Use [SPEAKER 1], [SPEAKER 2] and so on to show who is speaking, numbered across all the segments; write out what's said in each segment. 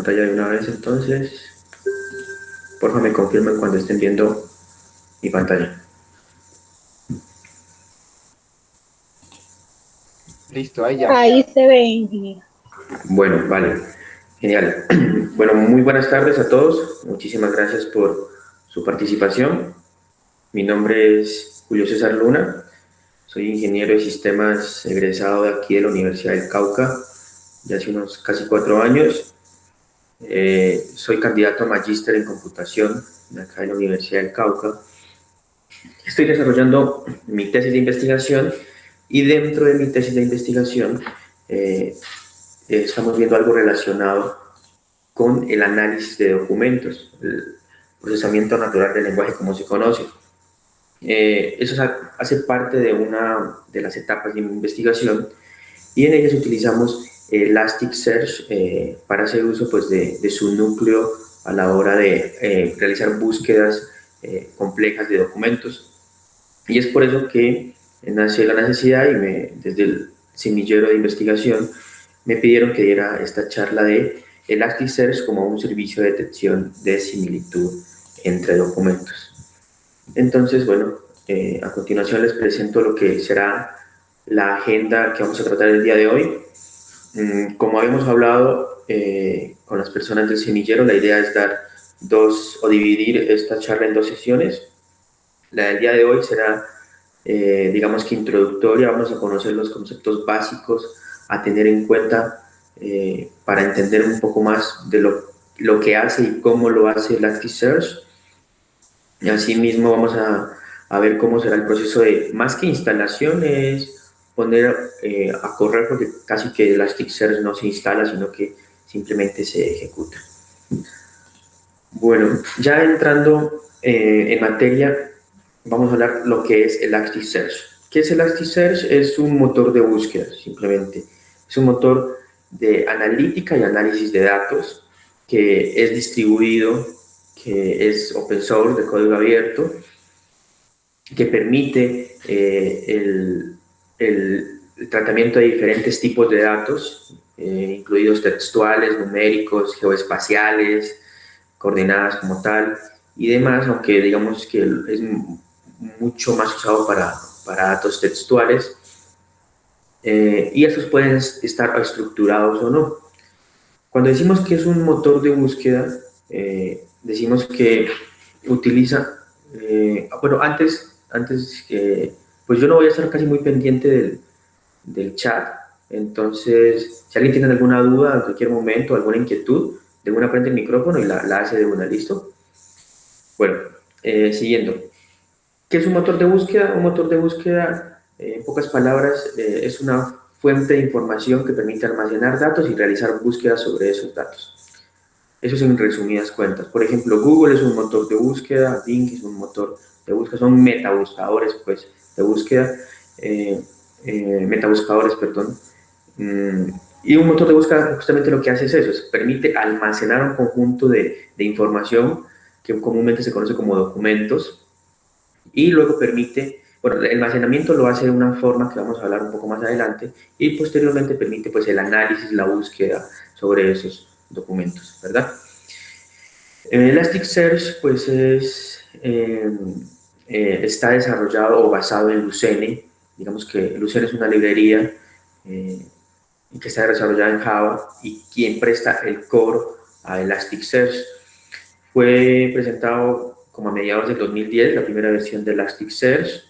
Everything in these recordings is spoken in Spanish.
[SPEAKER 1] pantalla de una vez, entonces. Por favor, me confirmen cuando estén viendo mi pantalla.
[SPEAKER 2] Listo, ahí ya.
[SPEAKER 3] Ahí se ve, ingeniero.
[SPEAKER 1] Bueno, vale. Genial. Bueno, muy buenas tardes a todos. Muchísimas gracias por su participación. Mi nombre es Julio César Luna. Soy ingeniero de sistemas egresado de aquí de la Universidad del Cauca de hace unos casi 4 años. Soy candidato a magíster en computación de acá de la Universidad del Cauca. Estoy desarrollando mi tesis de investigación y dentro de mi tesis de investigación estamos viendo algo relacionado con el análisis de documentos, el procesamiento natural del lenguaje como se conoce. Eso hace parte de una de las etapas de mi investigación y en ellas utilizamos Elasticsearch para hacer uso pues, de su núcleo a la hora de realizar búsquedas complejas de documentos. Y es por eso que nació la necesidad y desde el semillero de investigación me pidieron que diera esta charla de Elasticsearch como un servicio de detección de similitud entre documentos. Entonces, bueno, a continuación les presento lo que será la agenda que vamos a tratar el día de hoy. Como habíamos hablado con las personas del semillero, la idea es dividir esta charla en 2 sesiones. La del día de hoy será, digamos que introductoria, vamos a conocer los conceptos básicos a tener en cuenta para entender un poco más de lo que hace y cómo lo hace Elasticsearch. Y asimismo vamos a ver cómo será el proceso de, más que instalación, es poner a correr, porque casi que Elasticsearch no se instala, sino que simplemente se ejecuta. Bueno, ya entrando en materia, vamos a hablar lo que es Elasticsearch. ¿Qué es Elasticsearch? Es un motor de búsqueda, simplemente. Es un motor de analítica y análisis de datos que es distribuido, que es open source, de código abierto, que permite el tratamiento de diferentes tipos de datos, incluidos textuales, numéricos, geoespaciales, coordenadas como tal y demás, aunque digamos que es mucho más usado para datos textuales, y estos pueden estar estructurados o no. Cuando decimos que es un motor de búsqueda, decimos que utiliza, bueno, antes pues yo no voy a estar casi muy pendiente del chat, entonces si alguien tiene alguna duda en cualquier momento, alguna inquietud, de una prende el micrófono y la hace de una, ¿listo? Bueno, siguiendo. ¿Qué es un motor de búsqueda? Un motor de búsqueda, en pocas palabras, es una fuente de información que permite almacenar datos y realizar búsquedas sobre esos datos. Eso es en resumidas cuentas. Por ejemplo, Google es un motor de búsqueda, Bing es un motor de búsqueda, son metabuscadores pues, de búsqueda, metabuscadores, perdón. Y un motor de búsqueda justamente lo que hace es eso, permite almacenar un conjunto de información que comúnmente se conoce como documentos, y luego permite, bueno, el almacenamiento lo hace de una forma que vamos a hablar un poco más adelante, y posteriormente permite pues el análisis, la búsqueda sobre esos documentos, ¿verdad? Elasticsearch pues está desarrollado o basado en Lucene. Digamos que Lucene es una librería que está desarrollada en Java, y quien presta el core a Elasticsearch. Fue presentado como a mediados del 2010, la primera versión de Elasticsearch,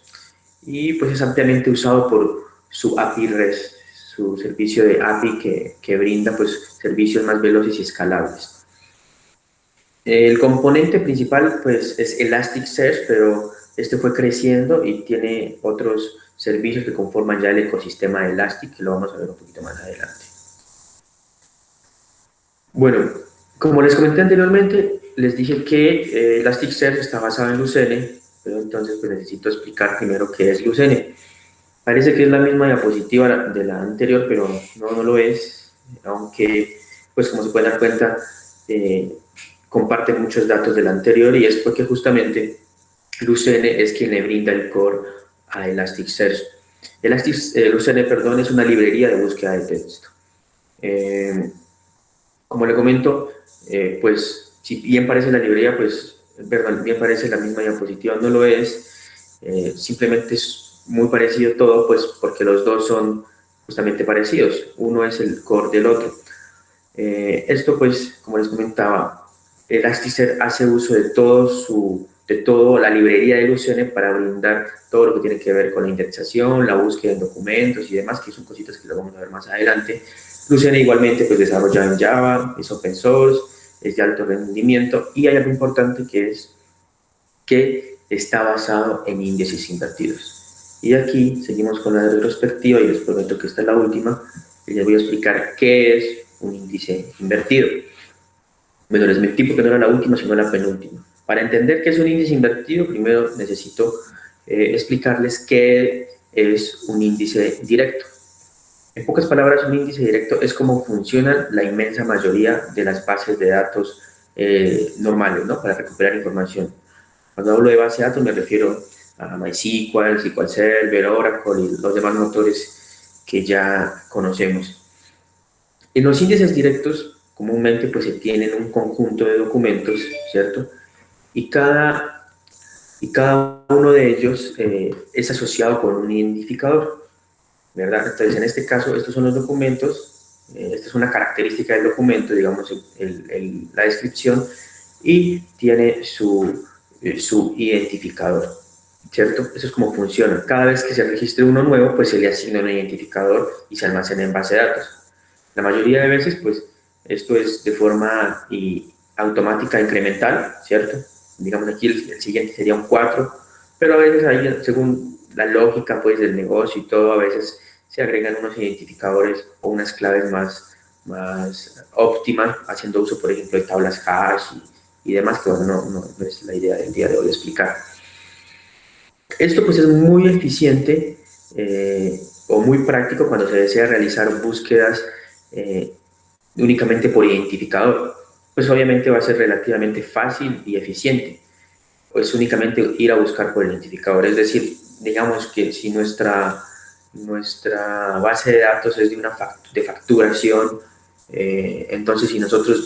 [SPEAKER 1] y pues es ampliamente usado por su API REST, su servicio de API que brinda pues servicios más veloces y escalables. El componente principal pues es Elasticsearch, pero este fue creciendo y tiene otros servicios que conforman ya el ecosistema de Elastic, que lo vamos a ver un poquito más adelante. Bueno, como les comenté anteriormente, les dije que Elasticsearch está basado en Lucene, pero entonces pues necesito explicar primero qué es Lucene. Parece que es la misma diapositiva de la anterior, pero no lo es, aunque pues como se pueden dar cuenta, comparte muchos datos de la anterior, y es porque justamente Lucene es quien le brinda el core a Elasticsearch. Lucene, perdón, es una librería de búsqueda de texto. Como le comento, pues si bien parece la librería, pues perdón, bien parece la misma diapositiva, no lo es, simplemente es muy parecido todo, pues porque los dos son justamente parecidos, uno es el core del otro. Esto pues, como les comentaba, Elasticsearch hace uso de toda la librería de Lucene para brindar todo lo que tiene que ver con la indexación, la búsqueda en documentos y demás, que son cositas que lo vamos a ver más adelante. Lucene igualmente pues desarrolla en Java, es open source, es de alto rendimiento y hay algo importante que es que está basado en índices invertidos. Y aquí seguimos con la retrospectiva y les prometo que esta es la última y les voy a explicar qué es un índice invertido. Bueno, les mentí porque no era la última, sino la penúltima. Para entender qué es un índice invertido, primero necesito explicarles qué es un índice directo. En pocas palabras, un índice directo es cómo funciona la inmensa mayoría de las bases de datos normales, ¿no? Para recuperar información. Cuando hablo de base de datos me refiero a MySQL, SQL Server, Oracle y los demás motores que ya conocemos. En los índices directos, comúnmente pues se tienen un conjunto de documentos, ¿cierto? Y cada uno de ellos es asociado con un identificador, ¿verdad? Entonces, en este caso, estos son los documentos, esta es una característica del documento, digamos, la descripción, y tiene su identificador, ¿cierto? Eso es como funciona. Cada vez que se registre uno nuevo, pues se le asigna un identificador y se almacena en base de datos. La mayoría de veces, pues, esto es de forma automática incremental, ¿cierto? Digamos aquí el siguiente sería un 4, pero a veces ahí, según la lógica, pues, del negocio y todo, a veces se agregan unos identificadores o unas claves más óptimas, haciendo uso, por ejemplo, de tablas hash y demás, que bueno, no es la idea del día de hoy explicar. Esto pues es muy eficiente o muy práctico cuando se desea realizar búsquedas únicamente por identificador. Pues obviamente va a ser relativamente fácil y eficiente. Pues únicamente ir a buscar por el identificador. Es decir, digamos que si nuestra base de datos es de facturación, entonces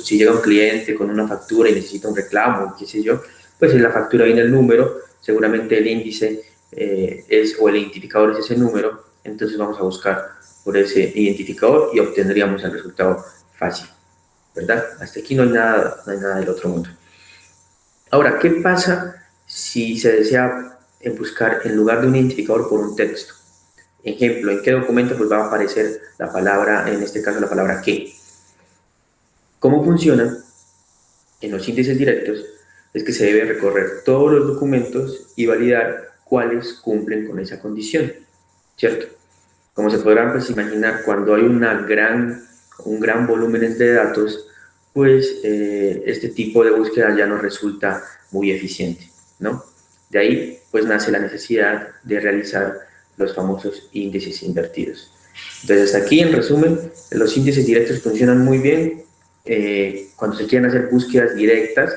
[SPEAKER 1] si llega un cliente con una factura y necesita un reclamo, qué sé yo, pues en la factura viene el número, seguramente el índice o el identificador es ese número, entonces vamos a buscar por ese identificador y obtendríamos el resultado fácil, ¿verdad? Hasta aquí no hay nada del otro mundo. Ahora, ¿qué pasa si se desea buscar en lugar de un identificador por un texto? Ejemplo, ¿en qué documento pues va a aparecer la palabra, en este caso la palabra qué? ¿Cómo funciona en los índices directos? Es que se debe recorrer todos los documentos y validar cuáles cumplen con esa condición, ¿cierto? Como se podrán pues, imaginar, cuando hay un gran volumen de datos, pues este tipo de búsqueda ya no resulta muy eficiente, ¿no? De ahí pues nace la necesidad de realizar los famosos índices invertidos. Entonces aquí en resumen, los índices directos funcionan muy bien cuando se quieren hacer búsquedas directas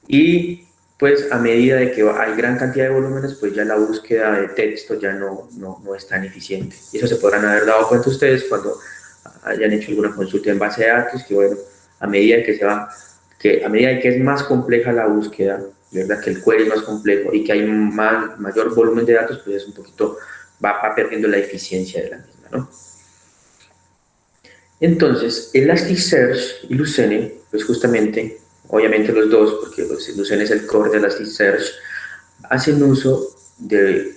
[SPEAKER 1] y pues a medida de que hay gran cantidad de volúmenes, pues ya la búsqueda de texto ya no es tan eficiente. Y eso se podrán haber dado cuenta ustedes cuando hayan hecho alguna consulta en base de datos, que bueno, a medida a medida que es más compleja la búsqueda, ¿verdad? Que el query es más complejo y que hay mayor volumen de datos, pues es un poquito, va perdiendo la eficiencia de la misma, ¿no? Entonces, Elasticsearch y Lucene, pues justamente, obviamente los dos, porque pues, Lucene es el core de Elasticsearch, hacen uso de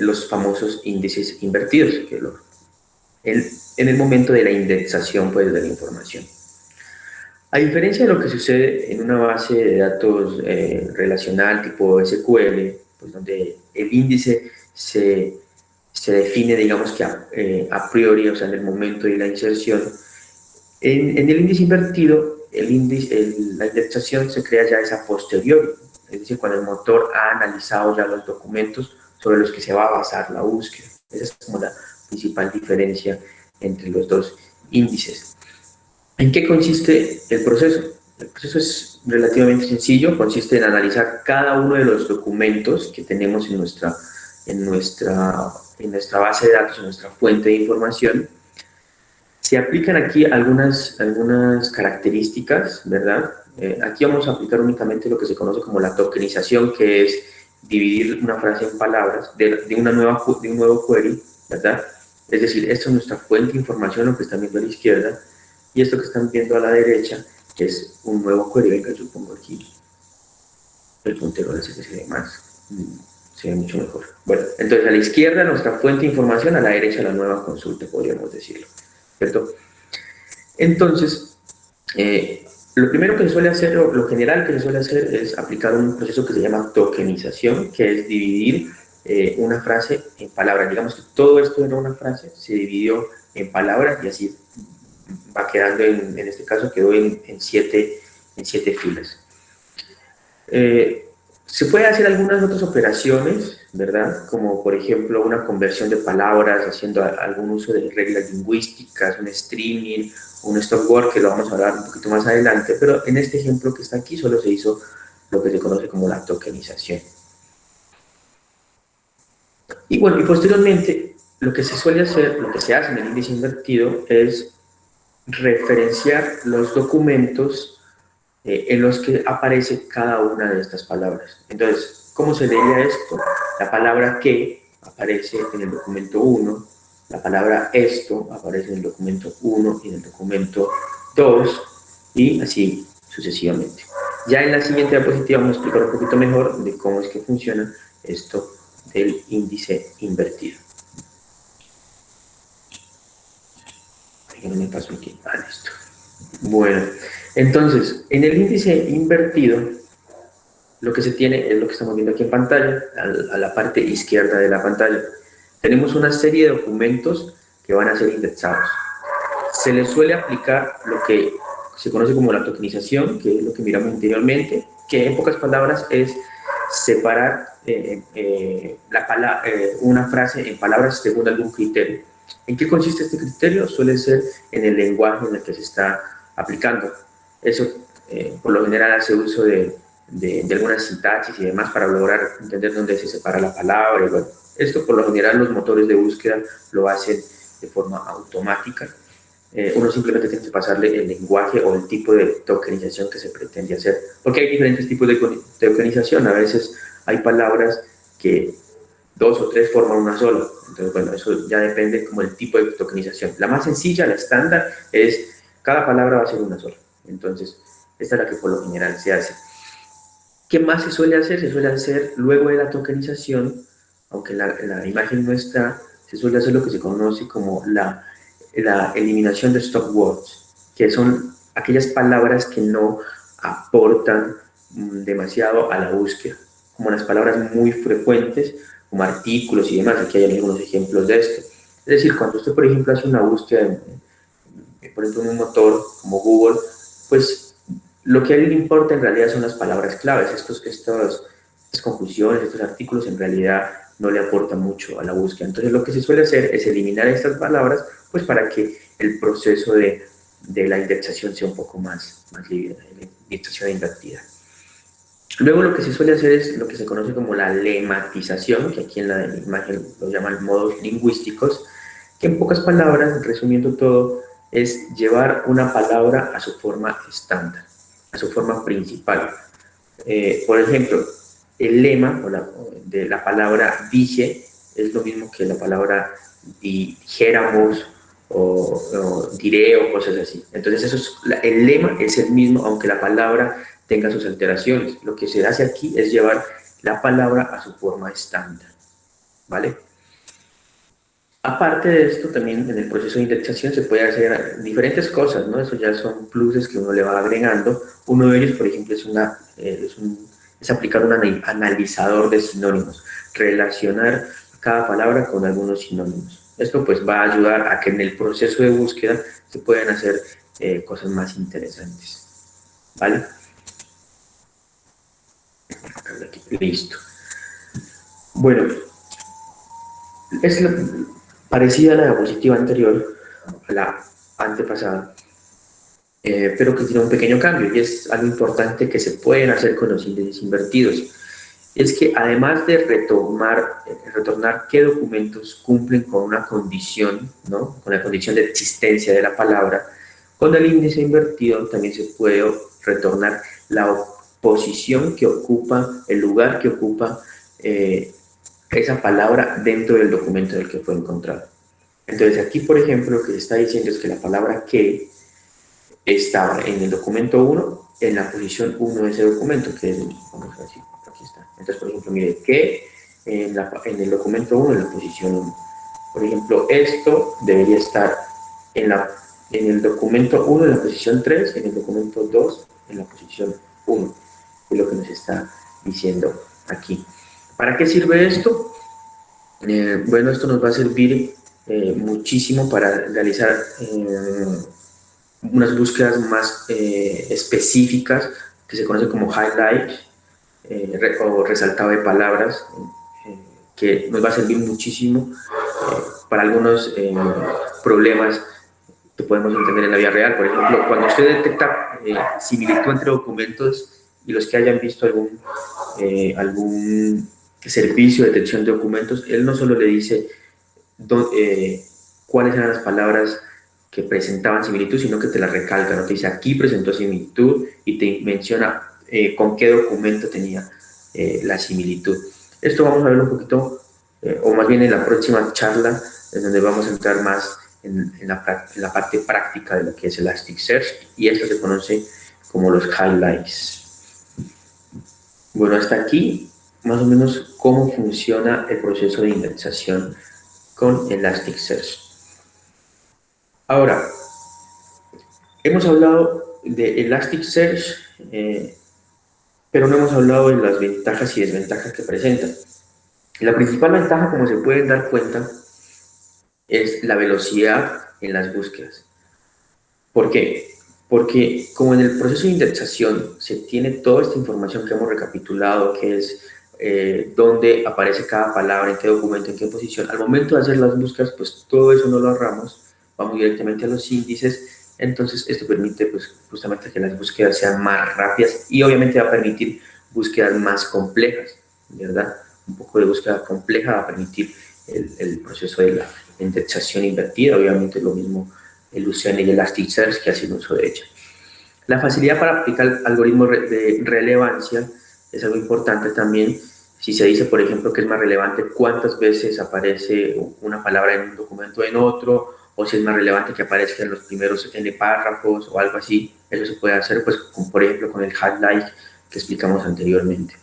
[SPEAKER 1] los famosos índices invertidos, en el momento de la indexación pues, de la información. A diferencia de lo que sucede en una base de datos relacional tipo SQL, pues donde el índice se define, digamos que a priori, o sea, en el momento de la inserción, en el índice invertido, la indexación se crea ya a posteriori, es decir, cuando el motor ha analizado ya los documentos sobre los que se va a basar la búsqueda. Esa es como la principal diferencia entre los dos índices. ¿En qué consiste el proceso? El proceso es relativamente sencillo, consiste en analizar cada uno de los documentos que tenemos en nuestra base de datos, en nuestra fuente de información, Se aplican aquí algunas características, ¿verdad? Aquí vamos a aplicar únicamente lo que se conoce como la tokenización, que es dividir una frase en palabras de un nuevo query, ¿verdad? Es decir, esto es nuestra fuente de información, lo que están viendo a la izquierda, y esto que están viendo a la derecha es un nuevo query. Venga, yo pongo aquí el puntero, a se ve más, se ve mucho mejor. Bueno, entonces a la izquierda nuestra fuente de información, a la derecha la nueva consulta, podríamos decirlo, ¿cierto? Entonces, lo primero que se suele hacer, o lo general que se suele hacer, es aplicar un proceso que se llama tokenización, que es dividir una frase en palabras. Digamos que todo esto era una frase, se dividió en palabras y así va quedando, en este caso quedó en siete filas. Se puede hacer algunas otras operaciones, ¿verdad? Como por ejemplo una conversión de palabras, haciendo algún uso de reglas lingüísticas, un streaming, un stop word, que lo vamos a hablar un poquito más adelante, pero en este ejemplo que está aquí solo se hizo lo que se conoce como la tokenización. Y bueno, y posteriormente lo que se suele hacer, lo que se hace en el índice invertido es referenciar los documentos en los que aparece cada una de estas palabras. Entonces, ¿cómo se leería esto? La palabra que aparece en el documento 1, la palabra esto aparece en el documento 1 y en el documento 2, y así sucesivamente. Ya en la siguiente diapositiva vamos a explicar un poquito mejor de cómo es que funciona esto del índice invertido. Que no me paso aquí. Ah, listo. Bueno, entonces, en el índice invertido, lo que se tiene es lo que estamos viendo aquí en pantalla, a la parte izquierda de la pantalla. Tenemos una serie de documentos que van a ser indexados. Se les suele aplicar lo que se conoce como la tokenización, que es lo que miramos anteriormente, que en pocas palabras es separar una frase en palabras según algún criterio. ¿En qué consiste este criterio? Suele ser en el lenguaje en el que se está aplicando. Eso, por lo general, hace uso de algunas sintaxis y demás para lograr entender dónde se separa la palabra. Y bueno, esto, por lo general, los motores de búsqueda lo hacen de forma automática. Uno simplemente tiene que pasarle el lenguaje o el tipo de tokenización que se pretende hacer. Porque hay diferentes tipos de tokenización. A veces hay palabras que 2 o 3 forman una sola. Entonces, bueno, eso ya depende como el tipo de tokenización. La más sencilla, la estándar, es cada palabra va a ser una sola. Entonces, esta es la que por lo general se hace. ¿Qué más se suele hacer? Se suele hacer luego de la tokenización, aunque la imagen no está, se suele hacer lo que se conoce como la eliminación de stop words, que son aquellas palabras que no aportan demasiado a la búsqueda, como las palabras muy frecuentes, como artículos y demás. Aquí hay algunos ejemplos de esto. Es decir, cuando usted, por ejemplo, hace una búsqueda, por ejemplo, en un motor como Google, pues lo que a él le importa en realidad son las palabras claves. Estas confusiones, estos artículos en realidad no le aportan mucho a la búsqueda. Entonces lo que se suele hacer es eliminar estas palabras, pues para que el proceso de la indexación sea un poco más libre, la indexación invertida. Luego lo que se suele hacer es lo que se conoce como la lematización, que aquí en la imagen lo llaman modos lingüísticos, que en pocas palabras, resumiendo todo, es llevar una palabra a su forma estándar, a su forma principal. Por ejemplo, el lema de la palabra dije es lo mismo que la palabra dijéramos o diré o cosas así. Entonces el lema es el mismo, aunque la palabra tenga sus alteraciones. Lo que se hace aquí es llevar la palabra a su forma estándar, ¿vale? Aparte de esto, también en el proceso de indexación se puede hacer diferentes cosas, ¿no? Eso ya son pluses que uno le va agregando. Uno de ellos, por ejemplo, es aplicar un analizador de sinónimos, relacionar cada palabra con algunos sinónimos. Esto pues va a ayudar a que en el proceso de búsqueda se puedan hacer cosas más interesantes, ¿vale? Listo. Bueno, es parecida a la diapositiva anterior, a la antepasada, pero que tiene un pequeño cambio, y es algo importante que se pueden hacer con los índices invertidos. es que además de retornar qué documentos cumplen con una condición, ¿no? Con la condición de existencia de la palabra, con el índice invertido también se puede retornar la posición que ocupa, el lugar que ocupa esa palabra dentro del documento del que fue encontrado. Entonces aquí, por ejemplo, lo que se está diciendo es que la palabra que estaba en el documento 1, en la posición 1 de ese documento, que es, vamos a decir, aquí está. Entonces, por ejemplo, mire, que en el documento 1, en la posición 1. Por ejemplo, esto debería estar en el documento 1, en la posición 3, en el documento 2, en la posición 1. Es lo que nos está diciendo aquí. ¿Para qué sirve esto? Bueno, esto nos va a servir muchísimo para realizar unas búsquedas más específicas que se conocen como highlights o resaltado de palabras, que nos va a servir muchísimo para algunos problemas que podemos entender en la vida real. Por ejemplo, cuando usted detecta similitud entre documentos, y los que hayan visto algún servicio de detección de documentos, él no solo le dice cuáles eran las palabras que presentaban similitud, sino que te las recalca, ¿no? Te dice aquí presentó similitud y te menciona con qué documento tenía la similitud. Esto vamos a verlo un poquito, o más bien en la próxima charla, en donde vamos a entrar más en la parte práctica de lo que es Elasticsearch, y esto se conoce como los highlights. Bueno, hasta aquí más o menos cómo funciona el proceso de indexación con Elasticsearch. Ahora, hemos hablado de Elasticsearch, pero no hemos hablado de las ventajas y desventajas que presenta. La principal ventaja, como se pueden dar cuenta, es la velocidad en las búsquedas. ¿Por qué? Porque como en el proceso de indexación se tiene toda esta información que hemos recapitulado, que es dónde aparece cada palabra, en qué documento, en qué posición, al momento de hacer las búsquedas, pues todo eso no lo ahorramos, vamos directamente a los índices. Entonces esto permite pues justamente que las búsquedas sean más rápidas y obviamente va a permitir búsquedas más complejas, ¿verdad? Un poco de búsqueda compleja va a permitir el proceso de la indexación invertida. Obviamente lo mismo el UCN y Elasticsearch, que hacen uso de ella. La facilidad para aplicar algoritmos de relevancia es algo importante también. Si se dice, por ejemplo, que es más relevante cuántas veces aparece una palabra en un documento en otro, o si es más relevante que aparezca en los primeros N párrafos o algo así, eso se puede hacer, pues, por ejemplo, con el highlight que explicamos anteriormente.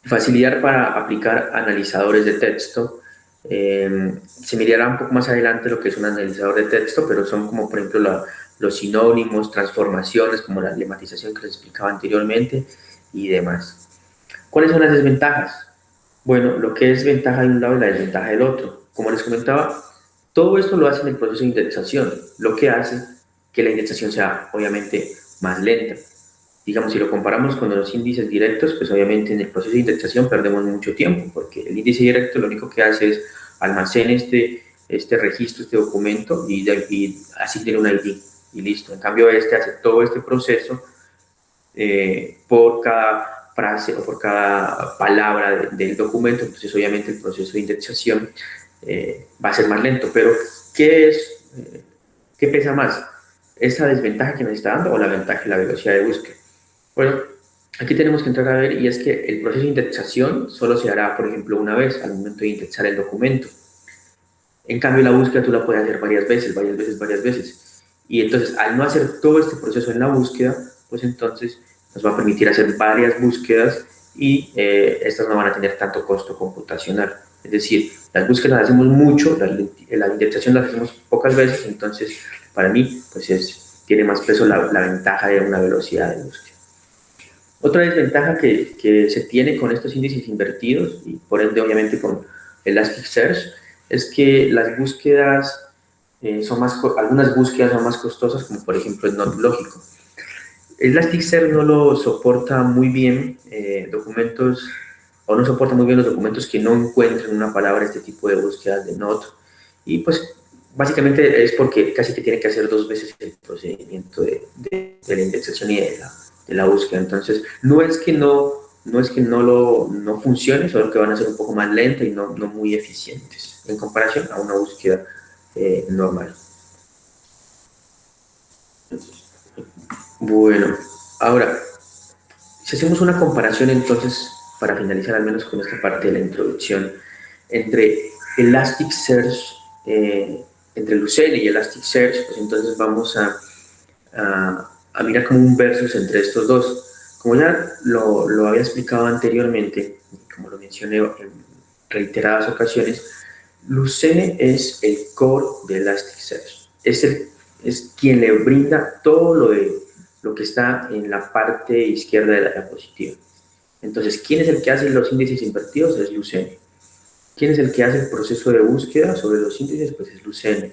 [SPEAKER 1] Facilidad para aplicar analizadores de texto. Se mirará un poco más adelante lo que es un analizador de texto, pero son como, por ejemplo, los sinónimos, transformaciones, como la lematización que les explicaba anteriormente y demás. ¿Cuáles son las desventajas? Bueno, lo que es ventaja de un lado y la desventaja del otro. Como les comentaba, todo esto lo hace en el proceso de indexación, lo que hace que la indexación sea obviamente más lenta. Digamos, si lo comparamos con los índices directos, pues obviamente en el proceso de indexación perdemos mucho tiempo, porque el índice directo lo único que hace es almacenar este registro, este documento, y así tiene un ID, y listo. En cambio, este hace todo este proceso por cada frase o por cada palabra del documento. Entonces obviamente el proceso de indexación va a ser más lento. Pero ¿qué pesa más? ¿Esa desventaja que nos está dando o la ventaja y la velocidad de búsqueda? Bueno, aquí tenemos que entrar a ver, y es que el proceso de indexación solo se hará, por ejemplo, una vez al momento de indexar el documento. En cambio, la búsqueda tú la puedes hacer varias veces. Y entonces, al no hacer todo este proceso en la búsqueda, pues entonces nos va a permitir hacer varias búsquedas y estas no van a tener tanto costo computacional. Es decir, las búsquedas las hacemos mucho, la indexación las hacemos pocas veces, entonces para mí pues tiene más peso la ventaja de una velocidad de búsqueda. Otra desventaja que se tiene con estos índices invertidos, y por ende obviamente con Elasticsearch, es que las búsquedas algunas búsquedas son más costosas, como por ejemplo el NOT lógico. Elasticsearch no lo soporta muy bien documentos, o no soporta muy bien los documentos que no encuentren una palabra, este tipo de búsquedas de NOT, y pues básicamente es porque casi que tiene que hacer dos veces el procedimiento de la indexación y de la búsqueda. Entonces, no es que no no es que no funcione, solo que van a ser un poco más lentas y no muy eficientes en comparación a una búsqueda normal. Bueno, ahora, si hacemos una comparación entonces, para finalizar al menos con esta parte de la introducción, entre Elasticsearch, entre Lucene y Elasticsearch, pues entonces vamos a mirar como un versus entre estos dos. Como ya lo había explicado anteriormente, como lo mencioné en reiteradas ocasiones, Lucene es el core de Elasticsearch. Es quien le brinda todo lo que está en la parte izquierda de la diapositiva. Entonces, ¿quién es el que hace los índices invertidos? Es Lucene. ¿Quién es el que hace el proceso de búsqueda sobre los índices? Pues es Lucene.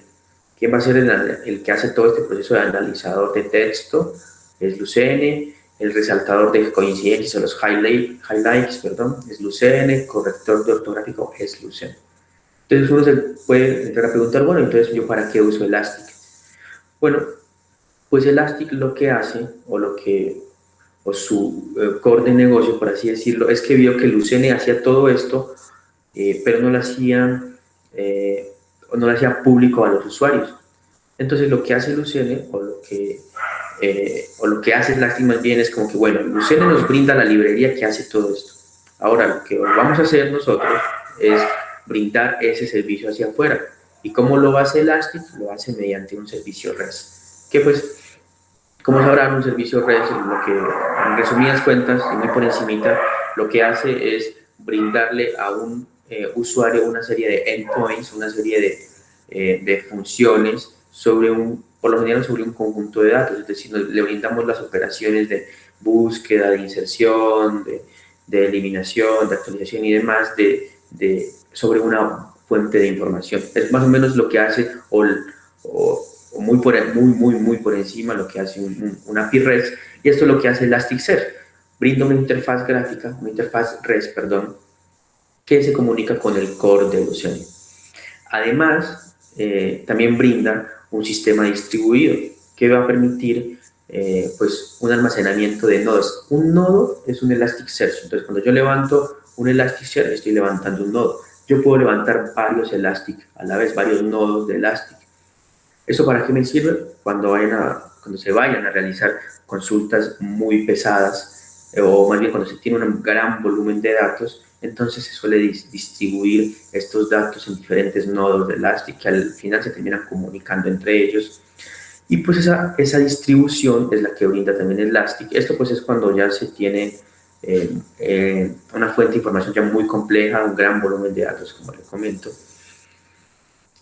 [SPEAKER 1] ¿Quién va a ser el que hace todo este proceso de analizador de texto? Es Lucene. El resaltador de coincidencias o los highlights, perdón, es Lucene. Corrector de ortográfico es Lucene. Entonces uno se puede entrar a preguntar, bueno, entonces ¿yo para qué uso Elastic? Bueno, pues Elastic lo que hace, o su core de negocio, por así decirlo, es que vio que Lucene hacía todo esto, pero no lo hacía público a los usuarios. Entonces lo que hace Lucene, o lo que hace Elastic más bien es como que, bueno, Lucene nos brinda la librería que hace todo esto. Ahora lo que vamos a hacer nosotros es brindar ese servicio hacia afuera. ¿Y cómo lo hace Elastic? Lo hace mediante un servicio REST. Que pues, como sabrán, un servicio REST, lo que en resumidas cuentas, y muy por encimita, lo que hace es brindarle a un usuario una serie de endpoints, una serie de funciones por lo general sobre un conjunto de datos, es decir, le brindamos las operaciones de búsqueda, de inserción, de eliminación, de actualización y demás sobre una fuente de información. Es más o menos lo que hace, o muy por encima, lo que hace un API REST, y esto es lo que hace Elasticsearch. Brinda una interfaz gráfica, una interfaz REST, perdón, que se comunica con el core de Lucene. Además, también brinda un sistema distribuido que va a permitir pues un almacenamiento de nodos. Un nodo es un Elasticsearch, entonces cuando yo levanto un Elasticsearch estoy levantando un nodo. Yo puedo levantar varios Elastic a la vez, varios nodos de Elastic. ¿Eso para qué me sirve? Cuando se vayan a realizar consultas muy pesadas, o más bien cuando se tiene un gran volumen de datos, entonces se suele distribuir estos datos en diferentes nodos de Elastic que al final se terminan comunicando entre ellos. Y pues esa distribución es la que brinda también Elastic. Esto pues es cuando ya se tiene una fuente de información ya muy compleja, un gran volumen de datos, como les comento.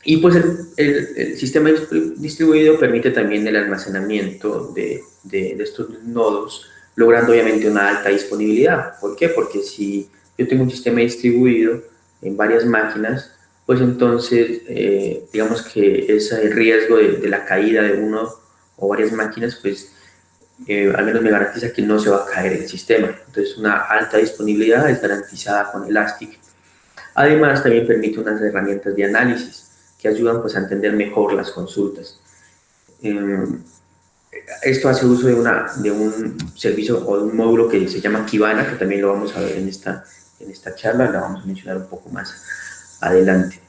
[SPEAKER 1] Y pues el sistema distribuido permite también el almacenamiento de estos nodos, logrando obviamente una alta disponibilidad. ¿Por qué? Porque si yo tengo un sistema distribuido en varias máquinas, pues entonces digamos que ese riesgo de la caída de uno o varias máquinas, pues al menos me garantiza que no se va a caer el sistema. Entonces una alta disponibilidad es garantizada con Elastic. Además también permite unas herramientas de análisis que ayudan pues, a entender mejor las consultas. Esto hace uso de un servicio o de un módulo que se llama Kibana, que también lo vamos a ver en esta charla, la vamos a mencionar un poco más adelante.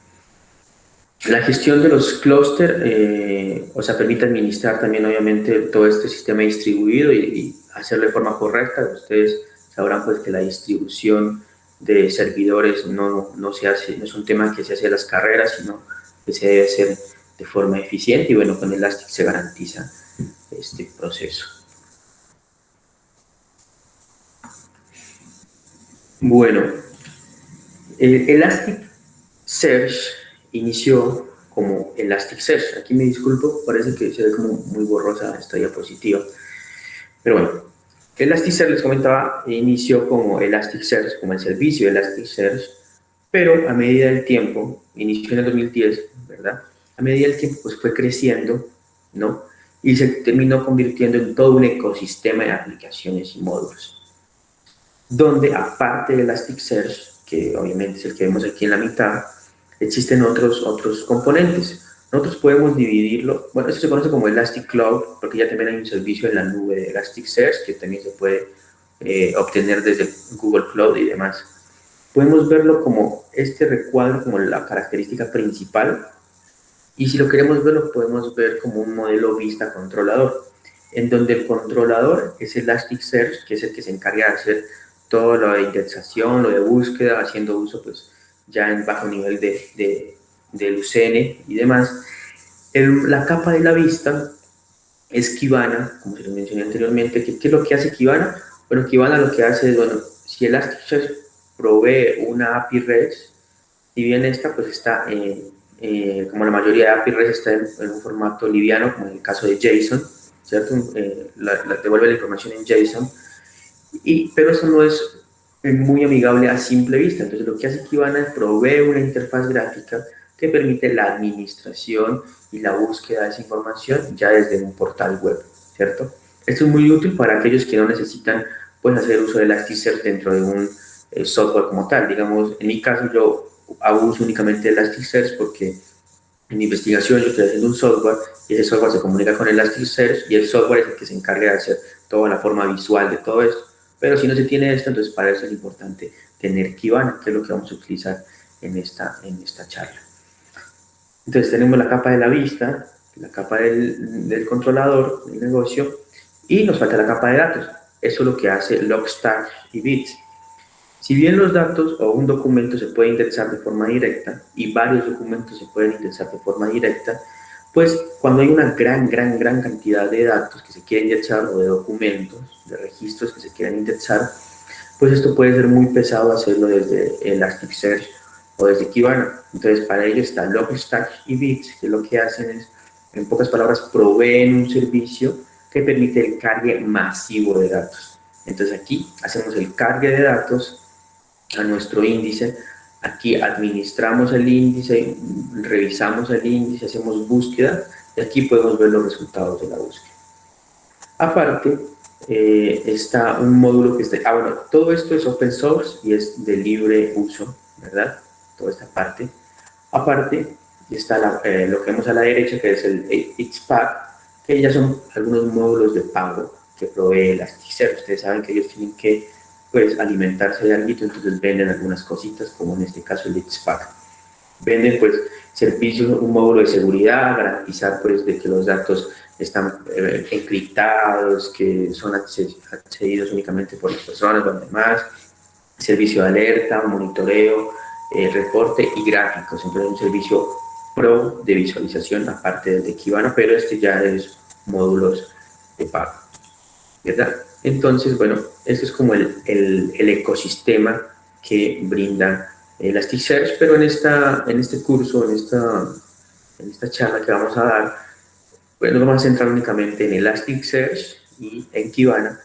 [SPEAKER 1] La gestión de los clústeres, permite administrar también obviamente todo este sistema distribuido y hacerlo de forma correcta. Ustedes sabrán pues que la distribución de servidores no es un tema que se hace a las carreras, sino que se debe hacer de forma eficiente, y bueno, con Elastic se garantiza este proceso. Bueno, Elasticsearch inició como Elasticsearch. Aquí me disculpo, parece que se ve como muy borrosa esta diapositiva. Pero bueno, Elasticsearch, les comentaba, inició como Elasticsearch, como el servicio de Elasticsearch, pero a medida del tiempo, inició en el 2010, ¿verdad? A medida del tiempo, pues fue creciendo, ¿no? Y se terminó convirtiendo en todo un ecosistema de aplicaciones y módulos, donde aparte de Elasticsearch, que obviamente es el que vemos aquí en la mitad, existen otros componentes. Nosotros podemos dividirlo, bueno, esto se conoce como Elastic Cloud, porque ya también hay un servicio en la nube de Elasticsearch que también se puede obtener desde Google Cloud y demás. Podemos verlo como este recuadro, como la característica principal, y si lo queremos ver, lo podemos ver como un modelo vista controlador, en donde el controlador es Elasticsearch, que es el que se encarga de hacer todo lo de indexación, lo de búsqueda, haciendo uso pues ya en bajo nivel del UCN y demás. La capa de la vista es Kibana, como se lo mencioné anteriormente. ¿Qué es lo que hace Kibana? Bueno, Kibana lo que hace es, bueno, si Elasticsearch provee una API REST, si bien esta pues está, como la mayoría de API REST está en un formato liviano, como en el caso de JSON, ¿cierto? Devuelve la información en JSON, pero eso no es muy amigable a simple vista. Entonces lo que hace Kibana es provee una interfaz gráfica que permite la administración y la búsqueda de esa información ya desde un portal web, ¿cierto? Esto es muy útil para aquellos que no necesitan pues, hacer uso de Elasticsearch dentro de un software como tal. Digamos, en mi caso yo hago uso únicamente de Elasticsearch porque en mi investigación yo estoy haciendo un software y ese software se comunica con Elasticsearch y el software es el que se encarga de hacer toda la forma visual de todo esto. Pero si no se tiene esto, entonces para eso es importante tener Kibana, que es lo que vamos a utilizar en esta charla. Entonces tenemos la capa de la vista, la capa del controlador del negocio y nos falta la capa de datos. Eso es lo que hace Logstash y Bits. Si bien los datos o un documento se puede indexar de forma directa y varios documentos se pueden indexar de forma directa, pues cuando hay una gran cantidad de datos que se quieren indexar o de documentos, de registros que se quieren indexar, pues esto puede ser muy pesado hacerlo desde Elasticsearch o desde Kibana. Entonces para ello está Logstash y Bits, que lo que hacen es, en pocas palabras, proveen un servicio que permite el cargue masivo de datos. Entonces aquí hacemos el cargue de datos a nuestro índice, aquí administramos el índice, revisamos el índice, hacemos búsqueda y aquí podemos ver los resultados de la búsqueda. Aparte, está un módulo que está, bueno, todo esto es open source y es de libre uso, ¿verdad? Toda esta parte. Aparte, está lo que vemos a la derecha, que es el Xpack, que ya son algunos módulos de pago que provee Elasticsearch. Ustedes saben que ellos tienen que pues, alimentarse de algo, entonces venden algunas cositas, como en este caso el Xpack. Venden pues servicios, un módulo de seguridad, garantizar pues de que los datos están encriptados, que son accedidos únicamente por las personas o demás, servicio de alerta, monitoreo, reporte y gráficos. Entonces un servicio pro de visualización aparte del de Kibana, pero este ya es módulos de pago, ¿verdad? Entonces, bueno, este es como el ecosistema que brinda Elasticsearch, pero en este curso, en esta charla que vamos a dar, pues nos vamos a centrar únicamente en Elasticsearch y en Kibana,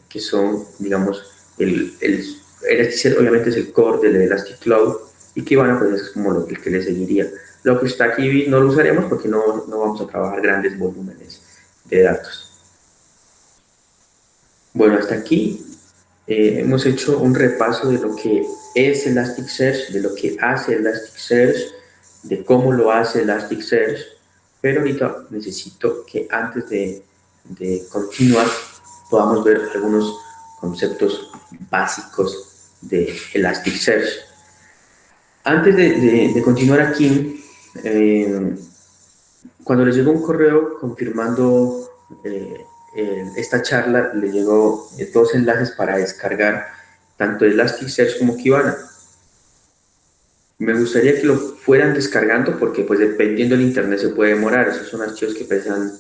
[SPEAKER 1] que son, digamos, Elasticsearch obviamente es el core del Elastic Cloud y Kibana pues es como el que le seguiría. Lo que está aquí no lo usaremos porque no vamos a trabajar grandes volúmenes de datos. Bueno, hasta aquí hemos hecho un repaso de lo que es Elasticsearch, de lo que hace Elasticsearch, de cómo lo hace Elasticsearch, pero ahorita necesito que antes de continuar podamos ver algunos conceptos básicos de Elasticsearch. Antes de continuar aquí, cuando les llegó un correo confirmando esta charla, le llegó dos enlaces para descargar tanto Elasticsearch como Kibana. Me gustaría que lo fueran descargando porque pues dependiendo del internet se puede demorar. Esos son archivos que pesan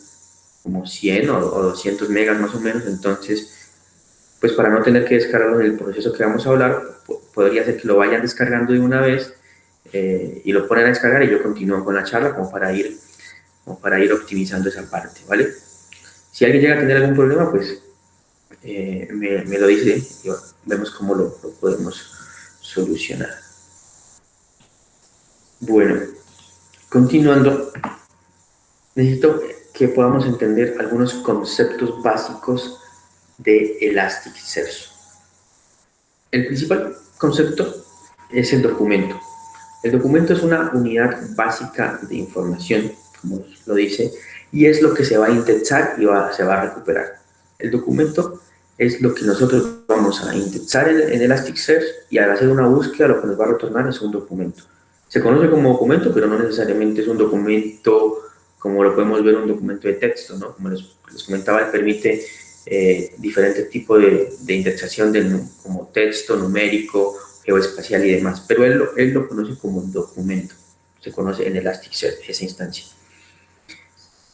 [SPEAKER 1] como 100 o 200 megas más o menos. Entonces, pues para no tener que descargarlo en el proceso que vamos a hablar, podría ser que lo vayan descargando de una vez y lo ponen a descargar y yo continúo con la charla como para ir optimizando esa parte, ¿vale? Si alguien llega a tener algún problema, pues me lo dice y vemos cómo lo podemos solucionar. Bueno, continuando, necesito que podamos entender algunos conceptos básicos de Elasticsearch. El principal concepto es el documento. El documento es una unidad básica de información, como lo dice, y es lo que se va a indexar y se va a recuperar. El documento es lo que nosotros vamos a indexar en Elasticsearch, y al hacer una búsqueda lo que nos va a retornar es un documento. Se conoce como documento, pero no necesariamente es un documento como lo podemos ver un documento de texto, ¿no? Como les comentaba, permite diferentes tipos de indexación como texto, numérico, geoespacial y demás, pero él lo conoce como un documento, se conoce en Elasticsearch esa instancia.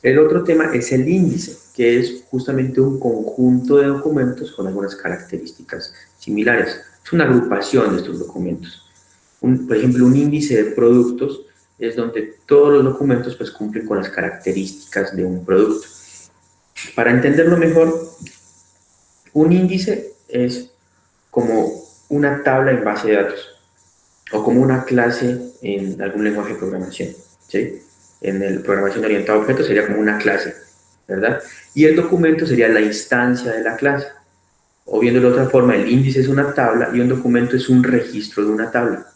[SPEAKER 1] El otro tema es el índice, que es justamente un conjunto de documentos con algunas características similares. Es una agrupación de estos documentos. Por ejemplo, un índice de productos es donde todos los documentos pues, cumplen con las características de un producto. Para entenderlo mejor, un índice es como una tabla en base de datos o como una clase en algún lenguaje de programación, ¿sí? En el programación orientada a objetos sería como una clase, ¿verdad? Y el documento sería la instancia de la clase. O viendo de otra forma, el índice es una tabla y un documento es un registro de una tabla.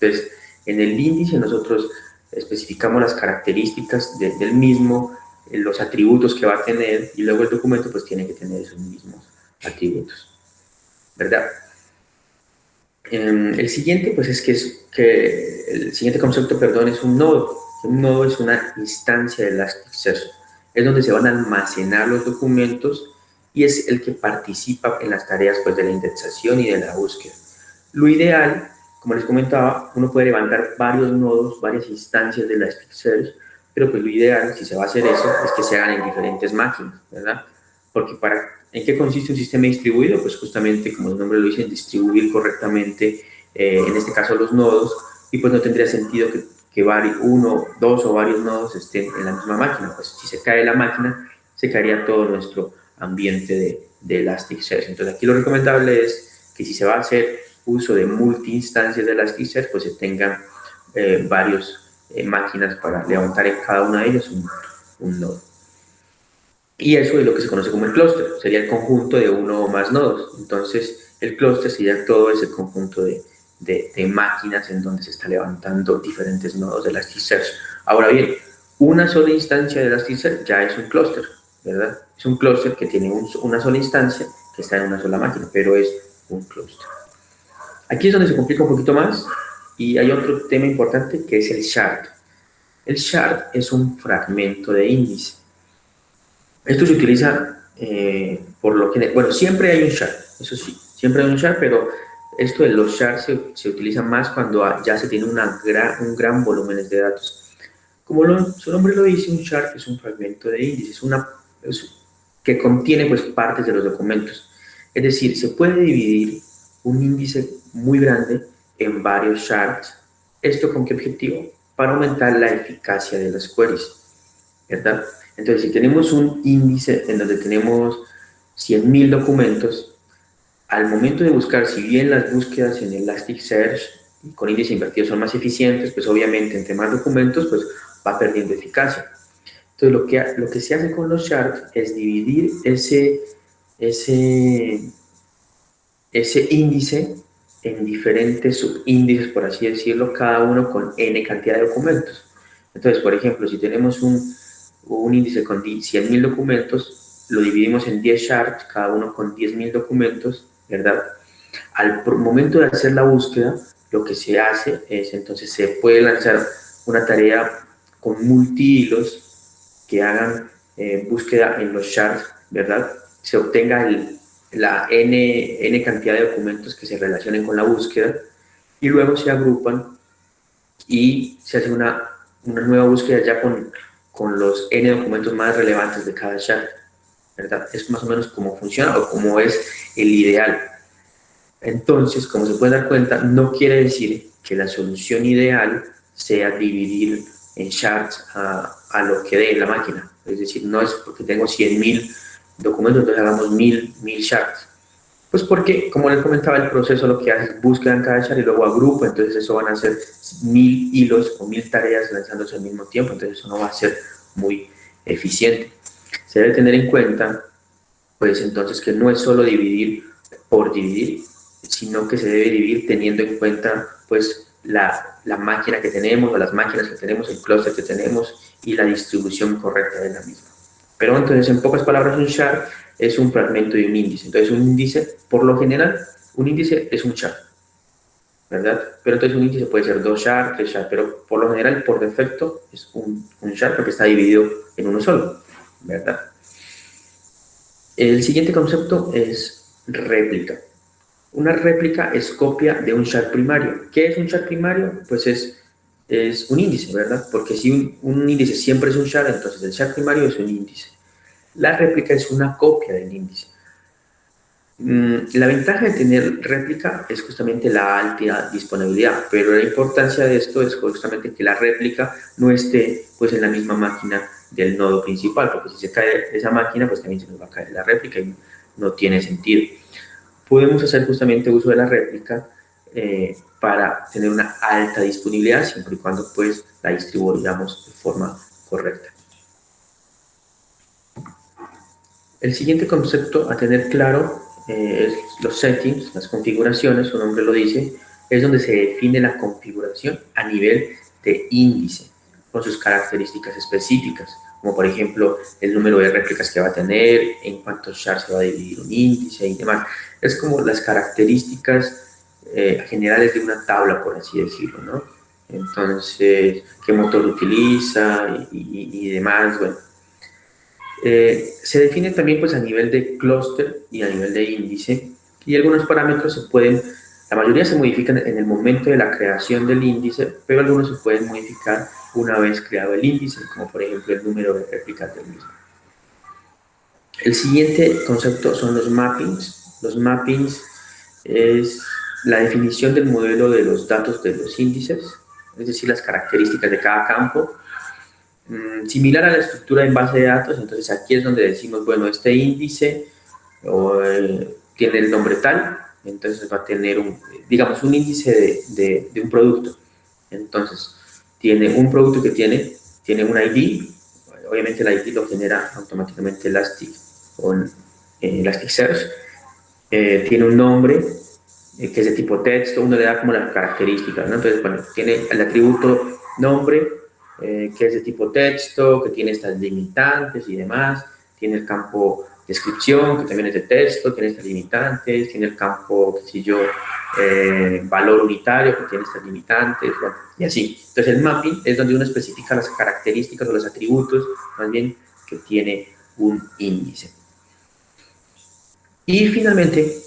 [SPEAKER 1] Entonces, en el índice nosotros especificamos las características del mismo, los atributos que va a tener, y luego el documento pues tiene que tener esos mismos atributos, ¿verdad? El siguiente pues el siguiente concepto, perdón, es un nodo. Un nodo es una instancia de Elasticsearch. Es donde se van a almacenar los documentos y es el que participa en las tareas pues, de la indexación y de la búsqueda. Lo ideal, como les comentaba, uno puede levantar varios nodos, varias instancias de Elasticsearch, pero pues lo ideal, si se va a hacer eso, es que se hagan en diferentes máquinas, ¿verdad? Porque ¿en qué consiste un sistema distribuido? Pues justamente, como el nombre lo dice, distribuir correctamente, en este caso los nodos, y pues no tendría sentido que uno, dos o varios nodos estén en la misma máquina. Pues si se cae la máquina, se caería todo nuestro ambiente de Elasticsearch. Entonces aquí lo recomendable es que si se va a hacer uso de multi-instancias de Elasticsearch, pues se tengan varias máquinas para levantar en cada una de ellas un nodo. Y eso es lo que se conoce como el clúster, sería el conjunto de uno o más nodos. Entonces, el clúster sería todo ese conjunto de máquinas en donde se está levantando diferentes nodos de Elasticsearch. Ahora bien, una sola instancia de Elasticsearch ya es un clúster, ¿verdad? Es un clúster que tiene una sola instancia que está en una sola máquina, pero es un clúster. Aquí es donde se complica un poquito más y hay otro tema importante que es el shard. El shard es un fragmento de índice. Esto se utiliza por lo que... Bueno, siempre hay un shard, eso sí, siempre hay un shard, pero esto de los shards se utiliza más cuando ya se tiene un gran volumen de datos. Como su nombre lo dice, un shard es un fragmento de índice, que contiene pues, partes de los documentos. Es decir, se puede dividir un índice muy grande en varios shards. ¿Esto con qué objetivo? Para aumentar la eficacia de las queries, ¿verdad? Entonces, si tenemos un índice en donde tenemos 100.000 documentos, al momento de buscar, si bien las búsquedas en Elasticsearch con índice invertido son más eficientes, pues obviamente entre más documentos, pues va perdiendo eficacia. Entonces, lo que se hace con los shards es dividir ese índice en diferentes subíndices, por así decirlo, cada uno con n cantidad de documentos. Entonces, por ejemplo, si tenemos un índice con 100.000 documentos, lo dividimos en 10 shards, cada uno con 10.000 documentos, ¿verdad? Al momento de hacer la búsqueda, lo que se hace es, entonces, se puede lanzar una tarea con multi-hilos que hagan búsqueda en los shards, ¿verdad? Se obtenga la n cantidad de documentos que se relacionen con la búsqueda y luego se agrupan y se hace una nueva búsqueda ya con los n documentos más relevantes de cada shard, ¿verdad? Es más o menos cómo funciona o cómo es el ideal. Entonces, como se puede dar cuenta, no quiere decir que la solución ideal sea dividir en shards a lo que dé la máquina. Es decir, no es porque tengo 100.000 documentos, entonces hagamos 1.000 shards. Pues porque, como les comentaba, el proceso lo que hace es búsqueda en cada shard y luego agrupa, entonces eso van a ser 1.000 hilos o 1.000 tareas lanzándose al mismo tiempo, entonces eso no va a ser muy eficiente. Se debe tener en cuenta, pues entonces, que no es solo dividir por dividir, sino que se debe dividir teniendo en cuenta, pues, la máquina que tenemos, o las máquinas que tenemos, el clúster que tenemos y la distribución correcta de la misma. Pero entonces, en pocas palabras, un shard es un fragmento de un índice. Entonces, un índice, por lo general, un índice es un char, ¿verdad? Pero entonces un índice puede ser 2 char, 3 char, pero por lo general, por defecto, es un char porque está dividido en uno solo, ¿verdad? El siguiente concepto es réplica. Una réplica es copia de un char primario. ¿Qué es un char primario? Pues es un índice, ¿verdad? Porque si un índice siempre es un char, entonces el char primario es un índice. La réplica es una copia del índice. La ventaja de tener réplica es justamente la alta disponibilidad, pero la importancia de esto es justamente que la réplica no esté pues en la misma máquina del nodo principal, porque si se cae esa máquina, pues también se nos va a caer la réplica y no tiene sentido. Podemos hacer justamente uso de la réplica para tener una alta disponibilidad, siempre y cuando pues la distribuyamos de forma correcta. El siguiente concepto a tener claro es los settings, las configuraciones, su nombre lo dice, es donde se define la configuración a nivel de índice, con sus características específicas, como por ejemplo el número de réplicas que va a tener, en cuántos chars se va a dividir un índice y demás. Es como las características generales de una tabla, por así decirlo, ¿no? Entonces, qué motor utiliza y demás, bueno. Se define también pues a nivel de clúster y a nivel de índice, y algunos parámetros se pueden, la mayoría se modifican en el momento de la creación del índice, pero algunos se pueden modificar una vez creado el índice, como por ejemplo el número de réplicas del mismo. El siguiente concepto son los mappings. Los mappings es la definición del modelo de los datos de los índices, es decir, las características de cada campo, similar a la estructura en base de datos. Entonces aquí es donde decimos, bueno, este índice tiene el nombre tal, entonces va a tener digamos, un índice de un producto. Entonces, tiene un producto que tiene un ID, obviamente el ID lo genera automáticamente Elastic con Elasticsearch, tiene un nombre que es de tipo texto, uno le da como las características, ¿no? Entonces, bueno, tiene el atributo nombre, que es de tipo texto, que tiene estas limitantes y demás, tiene el campo descripción, que también es de texto, tiene estas limitantes, tiene el campo, qué sé yo, valor unitario, que tiene estas limitantes, bueno, y así. Entonces, el mapping es donde uno especifica las características o los atributos, más bien, que tiene un índice. Y finalmente,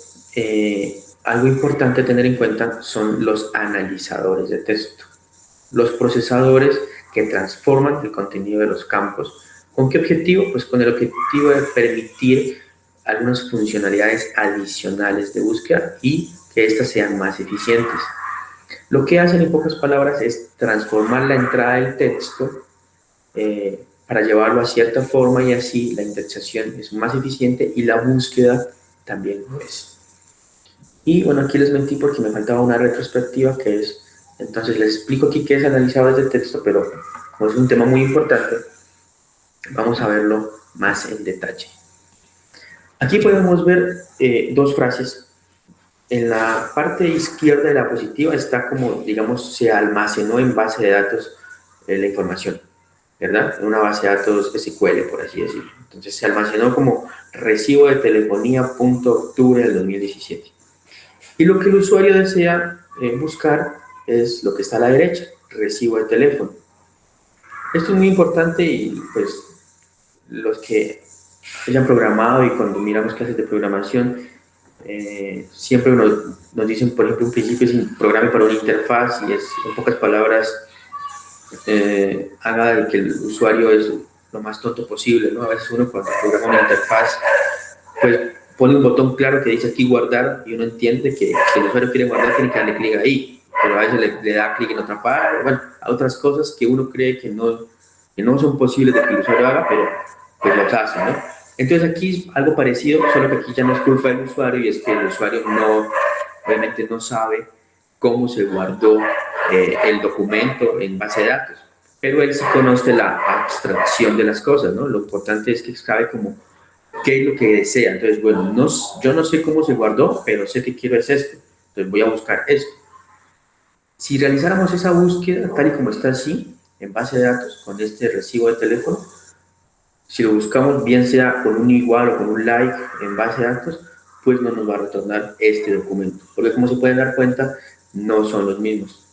[SPEAKER 1] algo importante a tener en cuenta son los analizadores de texto, los procesadores que transforman el contenido de los campos. ¿Con qué objetivo? Pues con el objetivo de permitir algunas funcionalidades adicionales de búsqueda y que éstas sean más eficientes. Lo que hacen en pocas palabras es transformar la entrada del texto para llevarlo a cierta forma, y así la indexación es más eficiente y la búsqueda también lo es. Y bueno, aquí les mentí porque me faltaba una retrospectiva que es, entonces les explico aquí qué es analizadores de texto, pero como es un tema muy importante, vamos a verlo más en detalle. Aquí podemos ver dos frases. En la parte izquierda de la diapositiva está como, digamos, se almacenó en base de datos la información, ¿verdad? En una base de datos SQL, por así decirlo. Entonces se almacenó como recibo de telefonía.octubre del 2017. Y lo que el usuario desea buscar es lo que está a la derecha, recibo de teléfono. Esto es muy importante y pues los que hayan programado y cuando miramos clases de programación, siempre nos dicen, por ejemplo, un principio es un programa para una interfaz y es, en pocas palabras, haga de que el usuario es lo más tonto posible, ¿no? A veces uno cuando programa una interfaz, pues pone un botón claro que dice aquí guardar y uno entiende que si el usuario quiere guardar tiene que darle clic ahí, pero a veces le da clic en otra parte, bueno, a otras cosas que uno cree que no son posibles de que el usuario haga, pero pues los hace, ¿no? Entonces aquí es algo parecido, solo que aquí ya no es culpa del usuario y es que el usuario obviamente no sabe cómo se guardó el documento en base de datos, pero él sí conoce la abstracción de las cosas, ¿no? Lo importante es que sabe como qué es lo que desea. Entonces, bueno, yo no sé cómo se guardó, pero sé que quiero es esto. Entonces voy a buscar esto. Si realizáramos esa búsqueda tal y como está así, en base de datos, con este recibo de teléfono, Si lo buscamos, bien sea con un igual o con un like en base de datos, pues no nos va a retornar este documento. Porque como se pueden dar cuenta, no son los mismos.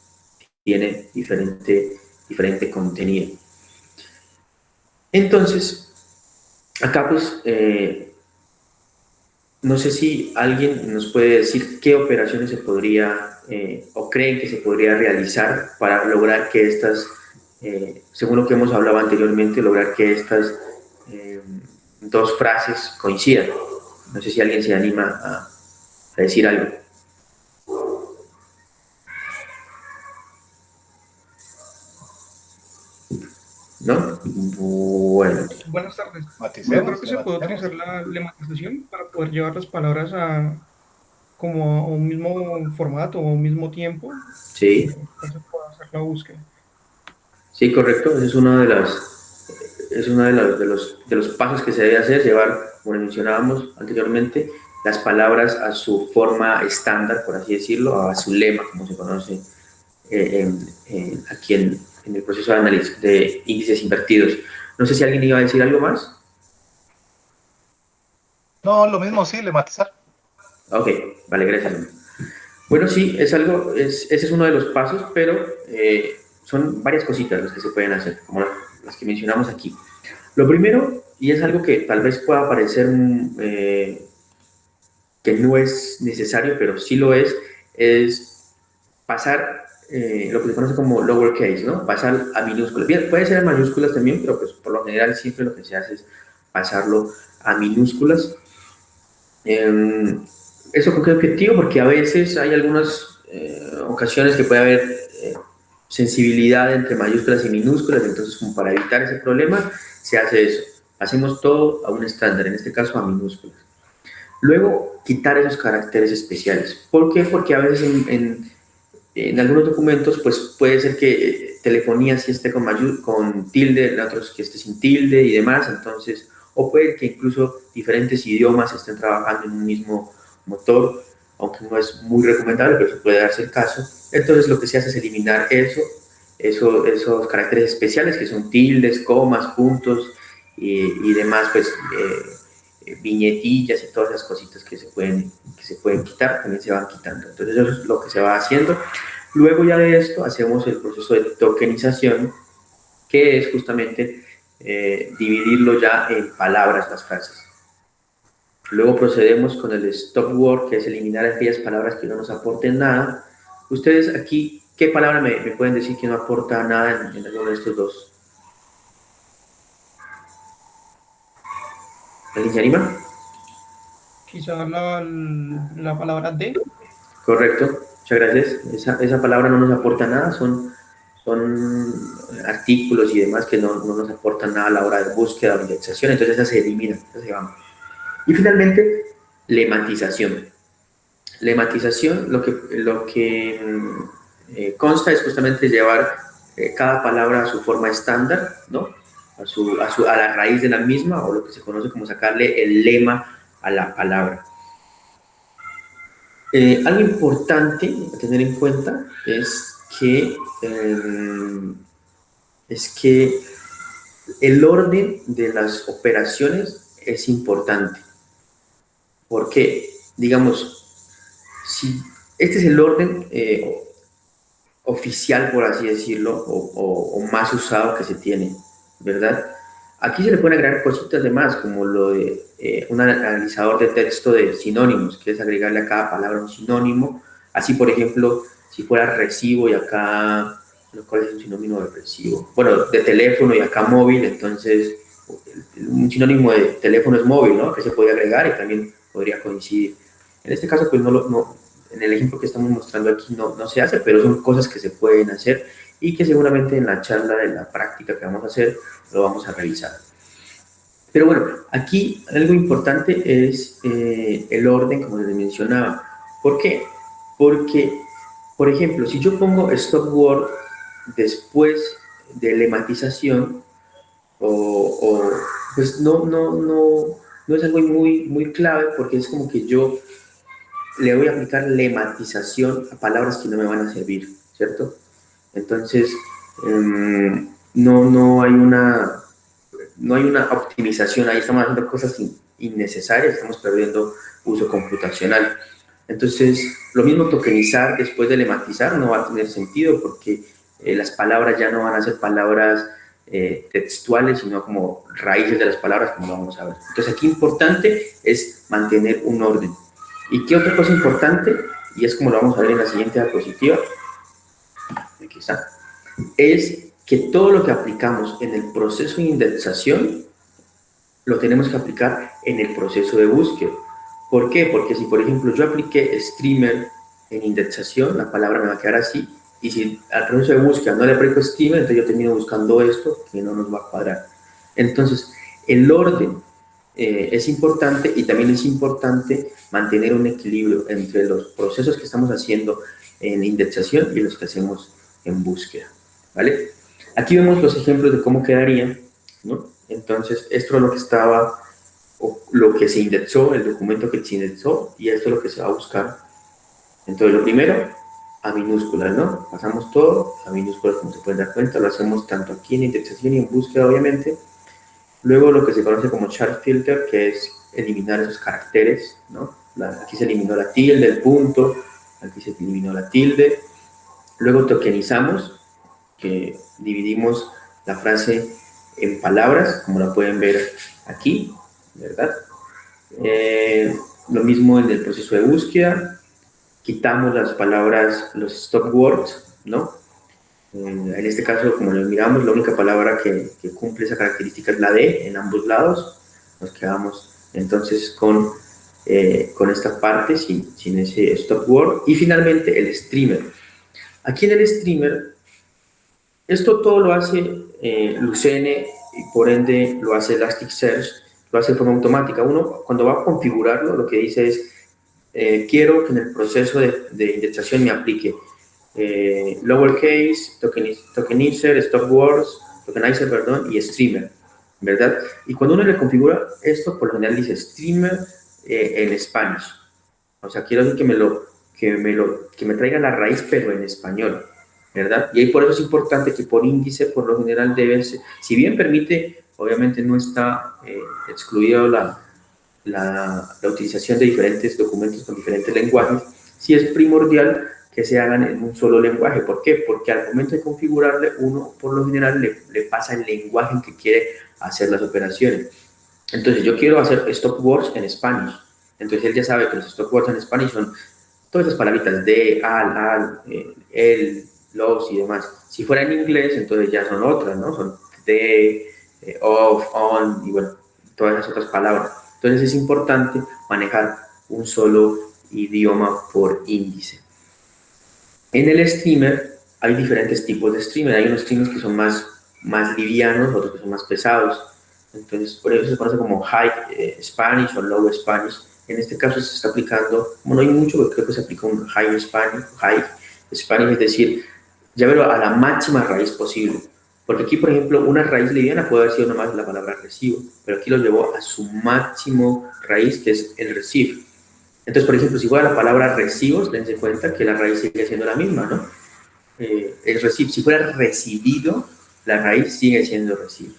[SPEAKER 1] Tienen diferente contenido. Entonces, acá pues, no sé si alguien nos puede decir qué operaciones se podría o creen que se podría realizar para lograr que estas, según lo que hemos hablado anteriormente, lograr que estas eh, dos frases coincidan. No sé si alguien se anima a decir algo, ¿no? Bueno,
[SPEAKER 2] Buenas tardes. Yo creo
[SPEAKER 3] Maticemos,
[SPEAKER 2] que
[SPEAKER 3] le
[SPEAKER 2] se puede utilizar
[SPEAKER 3] maticemos.
[SPEAKER 2] la lematización para poder llevar las palabras a como a un mismo formato o a un mismo tiempo.
[SPEAKER 1] sí,
[SPEAKER 2] Entonces puedo hacer la búsqueda.
[SPEAKER 1] sí, correcto. Esa es una de es uno de los pasos que se debe hacer, llevar, como mencionábamos anteriormente, las palabras a su forma estándar, por así decirlo, a su lema, como se conoce aquí en el proceso de análisis de índices invertidos. No sé si alguien iba a decir algo más.
[SPEAKER 3] No, lo mismo, sí, lematizar.
[SPEAKER 1] Ok, vale, gracias. Bueno, sí, es algo, ese es uno de los pasos, pero son varias cositas las que se pueden hacer, como las que mencionamos aquí. Lo primero, y es algo que tal vez pueda parecer que no es necesario, pero sí lo es pasar lo que se conoce como lowercase, ¿no? Pasar a minúsculas. Bien, puede ser a mayúsculas también, pero pues por lo general siempre lo que se hace es pasarlo a minúsculas. Eh, ¿Eso con qué objetivo? Porque a veces hay algunas ocasiones que puede haber sensibilidad entre mayúsculas y minúsculas, entonces como para evitar ese problema se hace eso. Hacemos todo a un estándar, en este caso a minúsculas. Luego, quitar esos caracteres especiales. ¿Por qué? Porque a veces en algunos documentos pues puede ser que telefonía sí esté con tilde, en otros que esté sin tilde y demás, entonces, o puede que incluso diferentes idiomas estén trabajando en un mismo motor, aunque no es muy recomendable, pero se puede darse el caso. Entonces lo que se hace es eliminar esos caracteres especiales que son tildes, comas, puntos y demás, pues viñetillas y todas esas cositas que se pueden quitar, también se van quitando. Entonces eso es lo que se va haciendo. Luego ya de esto hacemos el proceso de tokenización, que es justamente dividirlo ya en palabras las frases. Luego procedemos con el stop word, que es eliminar aquellas palabras que no nos aporten nada. Ustedes aquí, ¿qué palabra me pueden decir que no aporta nada en alguno de estos dos? ¿Alguien se anima?
[SPEAKER 2] Quizá la palabra de.
[SPEAKER 1] Correcto, muchas gracias. Esa palabra no nos aporta nada, son artículos y demás que no nos aportan nada a la hora de búsqueda o indexación, entonces esa se elimina, esa se va. Y finalmente, lematización. Lematización lo que consta es justamente llevar cada palabra a su forma estándar, ¿no? A la raíz de la misma, o lo que se conoce como sacarle el lema a la palabra. Algo importante a tener en cuenta es que el orden de las operaciones es importante. Porque, digamos, si este es el orden oficial, por así decirlo, o más usado que se tiene, ¿verdad? Aquí se le pueden agregar cositas de más, como lo de un analizador de texto de sinónimos, que es agregarle a cada palabra un sinónimo. Así, por ejemplo, si fuera recibo y acá, ¿cuál es un sinónimo de recibo? Bueno, de teléfono y acá móvil, entonces un sinónimo de teléfono es móvil, ¿no? Que se puede agregar y también podría coincidir. En este caso, pues no, en el ejemplo que estamos mostrando aquí no se hace, pero son cosas que se pueden hacer y que seguramente en la charla de la práctica que vamos a hacer lo vamos a revisar. Pero bueno, aquí algo importante es el orden, como les mencionaba. ¿Por qué? Porque, por ejemplo, si yo pongo stop word después de lematización, o pues no es algo muy clave porque es como que yo le voy a aplicar lematización a palabras que no me van a servir, ¿cierto? Entonces, no hay una no hay una optimización, ahí estamos haciendo cosas innecesarias, estamos perdiendo uso computacional. Entonces, lo mismo tokenizar después de lematizar no va a tener sentido porque las palabras ya no van a ser palabras textuales, sino como raíces de las palabras, como lo vamos a ver. Entonces, aquí importante es mantener un orden. ¿Y qué otra cosa importante? Y es como lo vamos a ver en la siguiente diapositiva, aquí está, es que todo lo que aplicamos en el proceso de indexación lo tenemos que aplicar en el proceso de búsqueda. ¿Por qué? Porque si, por ejemplo, yo apliqué streamer en indexación, la palabra me va a quedar así, y si al proceso de búsqueda no le aplico streamer, entonces yo termino buscando esto que no nos va a cuadrar. Entonces, el orden es importante y también es importante mantener un equilibrio entre los procesos que estamos haciendo en indexación y los que hacemos en búsqueda, ¿vale? Aquí vemos los ejemplos de cómo quedaría, ¿no? Entonces, esto es lo que estaba, o lo que se indexó, el documento que se indexó, y esto es lo que se va a buscar. Entonces, lo primero, a minúsculas, ¿no? Pasamos todo a minúsculas, como se pueden dar cuenta, lo hacemos tanto aquí en indexación y en búsqueda, obviamente. Luego, lo que se conoce como chart filter, que es eliminar esos caracteres, ¿no? Aquí se eliminó la tilde, el punto, aquí se eliminó la tilde. Luego, tokenizamos, que dividimos la frase en palabras, como la pueden ver aquí, ¿verdad? Lo mismo en el proceso de búsqueda, quitamos las palabras, los stop words, ¿no? En este caso, como lo miramos, la única palabra que cumple esa característica es la D en ambos lados. Nos quedamos entonces con esta parte sin ese stop word. Y finalmente el streamer. Aquí en el streamer, esto todo lo hace Lucene y por ende lo hace Elasticsearch, lo hace de forma automática. Uno, cuando va a configurarlo, lo que dice es, quiero que en el proceso de indexación me aplique lowercase, tokenizer, tokenizer, perdón, y streamer, ¿verdad? Y cuando uno le configura esto, por lo general dice streamer en Spanish. O sea, quiero decir que me traiga la raíz, pero en español, ¿verdad? Y ahí por eso es importante que por índice, por lo general, debe ser, si bien permite, obviamente no está excluido la utilización de diferentes documentos con diferentes lenguajes, sí es primordial que se hagan en un solo lenguaje. ¿Por qué? Porque al momento de configurarle, uno por lo general le pasa el lenguaje en que quiere hacer las operaciones. Entonces, yo quiero hacer stop words en Spanish. Entonces, él ya sabe que los stop words en Spanish son todas esas palabritas de, al, el, los y demás. Si fuera en inglés, entonces ya son otras, ¿no? Son de, of, on, y bueno, todas esas otras palabras. Entonces, es importante manejar un solo idioma por índice. En el streamer hay diferentes tipos de streamer. Hay unos streamers que son más livianos, otros que son más pesados. Entonces, por eso se conoce como High Spanish o Low Spanish. En este caso se está aplicando, como no hay mucho, pero creo que se aplica un High Spanish, es decir, llévelo a la máxima raíz posible. Porque aquí, por ejemplo, una raíz liviana puede haber sido nomás la palabra recibo, pero aquí lo llevó a su máximo raíz, que es el receive. Entonces, por ejemplo, si fuera la palabra recibos, dense cuenta que la raíz sigue siendo la misma, ¿no? El recibir, si fuera recibido, la raíz sigue siendo recibir.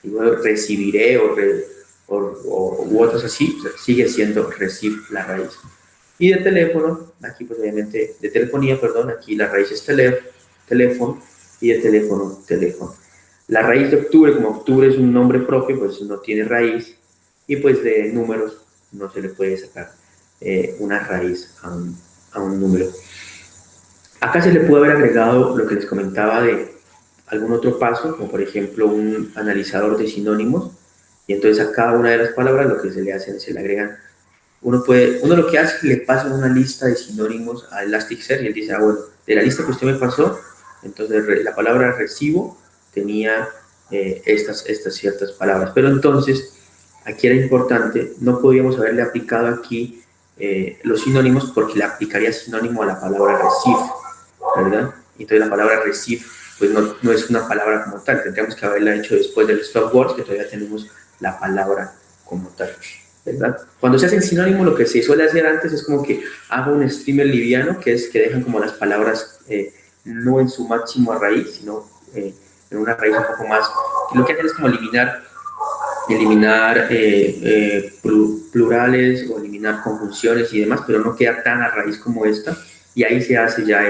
[SPEAKER 1] Y luego recibiré u otros así, sigue siendo recibir la raíz. Y de teléfono, aquí pues obviamente, de telefonía, perdón, aquí la raíz es teléfono, y de teléfono. La raíz de octubre, como octubre es un nombre propio, pues no tiene raíz, y pues de números no se le puede sacar una raíz a un número. Acá se le puede haber agregado lo que les comentaba de algún otro paso, como por ejemplo un analizador de sinónimos, y entonces a cada una de las palabras lo que se le hacen, se le agregan, uno lo que hace es que le pasa una lista de sinónimos a Elasticsearch y él dice, bueno, de la lista que usted me pasó, entonces la palabra recibo tenía estas ciertas palabras, pero entonces aquí era importante, no podíamos haberle aplicado aquí los sinónimos porque le aplicaría sinónimo a la palabra receive, ¿verdad? Entonces la palabra receive pues no es una palabra como tal, tendríamos que haberla hecho después del stop words, que todavía tenemos la palabra como tal, ¿verdad? Cuando se hacen sinónimos, lo que se suele hacer antes es como que hago un streamer liviano, que es que dejan como las palabras no en su máximo raíz, sino en una raíz un poco más, lo que hacen es como eliminar eliminar plurales o eliminar conjunciones y demás, pero no queda tan a raíz como esta, y ahí se hace ya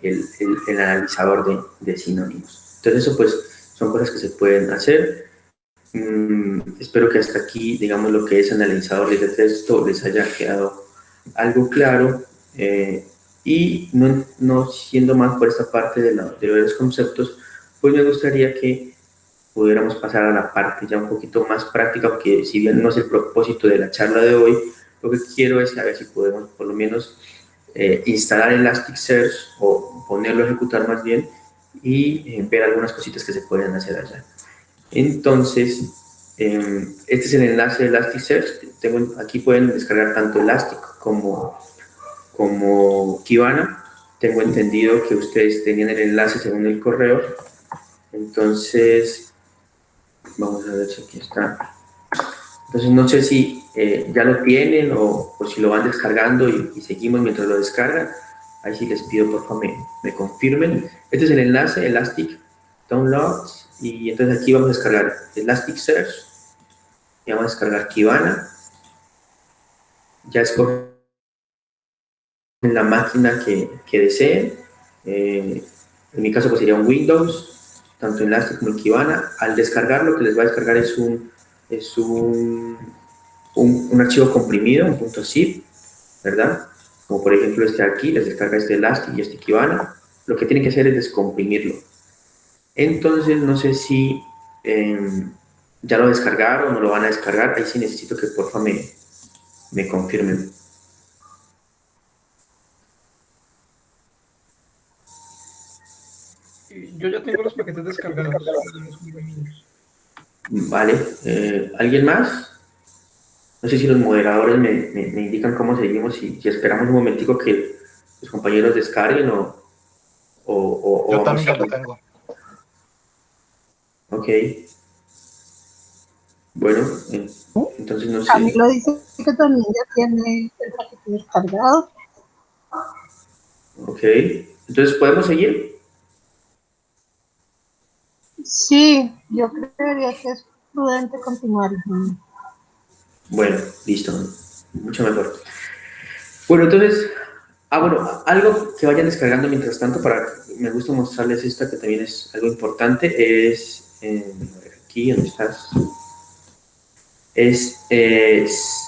[SPEAKER 1] el analizador de sinónimos. Entonces eso pues son cosas que se pueden hacer. Espero que hasta aquí, digamos, lo que es analizador de texto les haya quedado algo claro, y no siendo más por esta parte de los conceptos, pues me gustaría que pudiéramos pasar a la parte ya un poquito más práctica, porque si bien no es el propósito de la charla de hoy, lo que quiero es saber si podemos por lo menos instalar Elasticsearch o ponerlo a ejecutar más bien, y ver algunas cositas que se pueden hacer allá. Entonces, este es el enlace de Elasticsearch. Aquí pueden descargar tanto Elastic como Kibana. Tengo entendido que ustedes tenían el enlace según el correo. Entonces, vamos a ver si aquí está. Entonces, no sé si ya lo tienen o si lo van descargando y seguimos mientras lo descargan. Ahí sí les pido, por favor, me confirmen. Este es el enlace, Elastic Downloads, y entonces aquí vamos a descargar Elasticsearch y vamos a descargar Kibana. Ya escogen la máquina que deseen. En mi caso, pues sería un Windows, tanto Elastic como Kibana. Al descargar, lo que les va a descargar es un archivo comprimido, un .zip, ¿verdad? Como por ejemplo este aquí, les descarga este Elastic y este Kibana. Lo que tienen que hacer es descomprimirlo. Entonces, no sé si ya lo descargaron o lo van a descargar. Ahí sí necesito que por favor me confirmen.
[SPEAKER 2] Yo ya tengo los paquetes descargados.
[SPEAKER 1] Vale. ¿Alguien más? No sé si los moderadores me indican cómo seguimos, si esperamos un momentico que los compañeros descarguen o
[SPEAKER 3] Yo
[SPEAKER 1] vamos
[SPEAKER 3] también ya
[SPEAKER 1] a...
[SPEAKER 3] lo tengo.
[SPEAKER 1] Ok. Bueno, entonces no sé.
[SPEAKER 4] Camilo dice que también ya tiene el paquete descargado.
[SPEAKER 1] Ok. Entonces, ¿podemos seguir?
[SPEAKER 4] Sí, yo creería que es prudente continuar.
[SPEAKER 1] Bueno, listo. Mucho mejor. Bueno, entonces... bueno, algo que vayan descargando mientras tanto, me gusta mostrarles esta que también es algo importante, es... aquí, ¿dónde estás? Es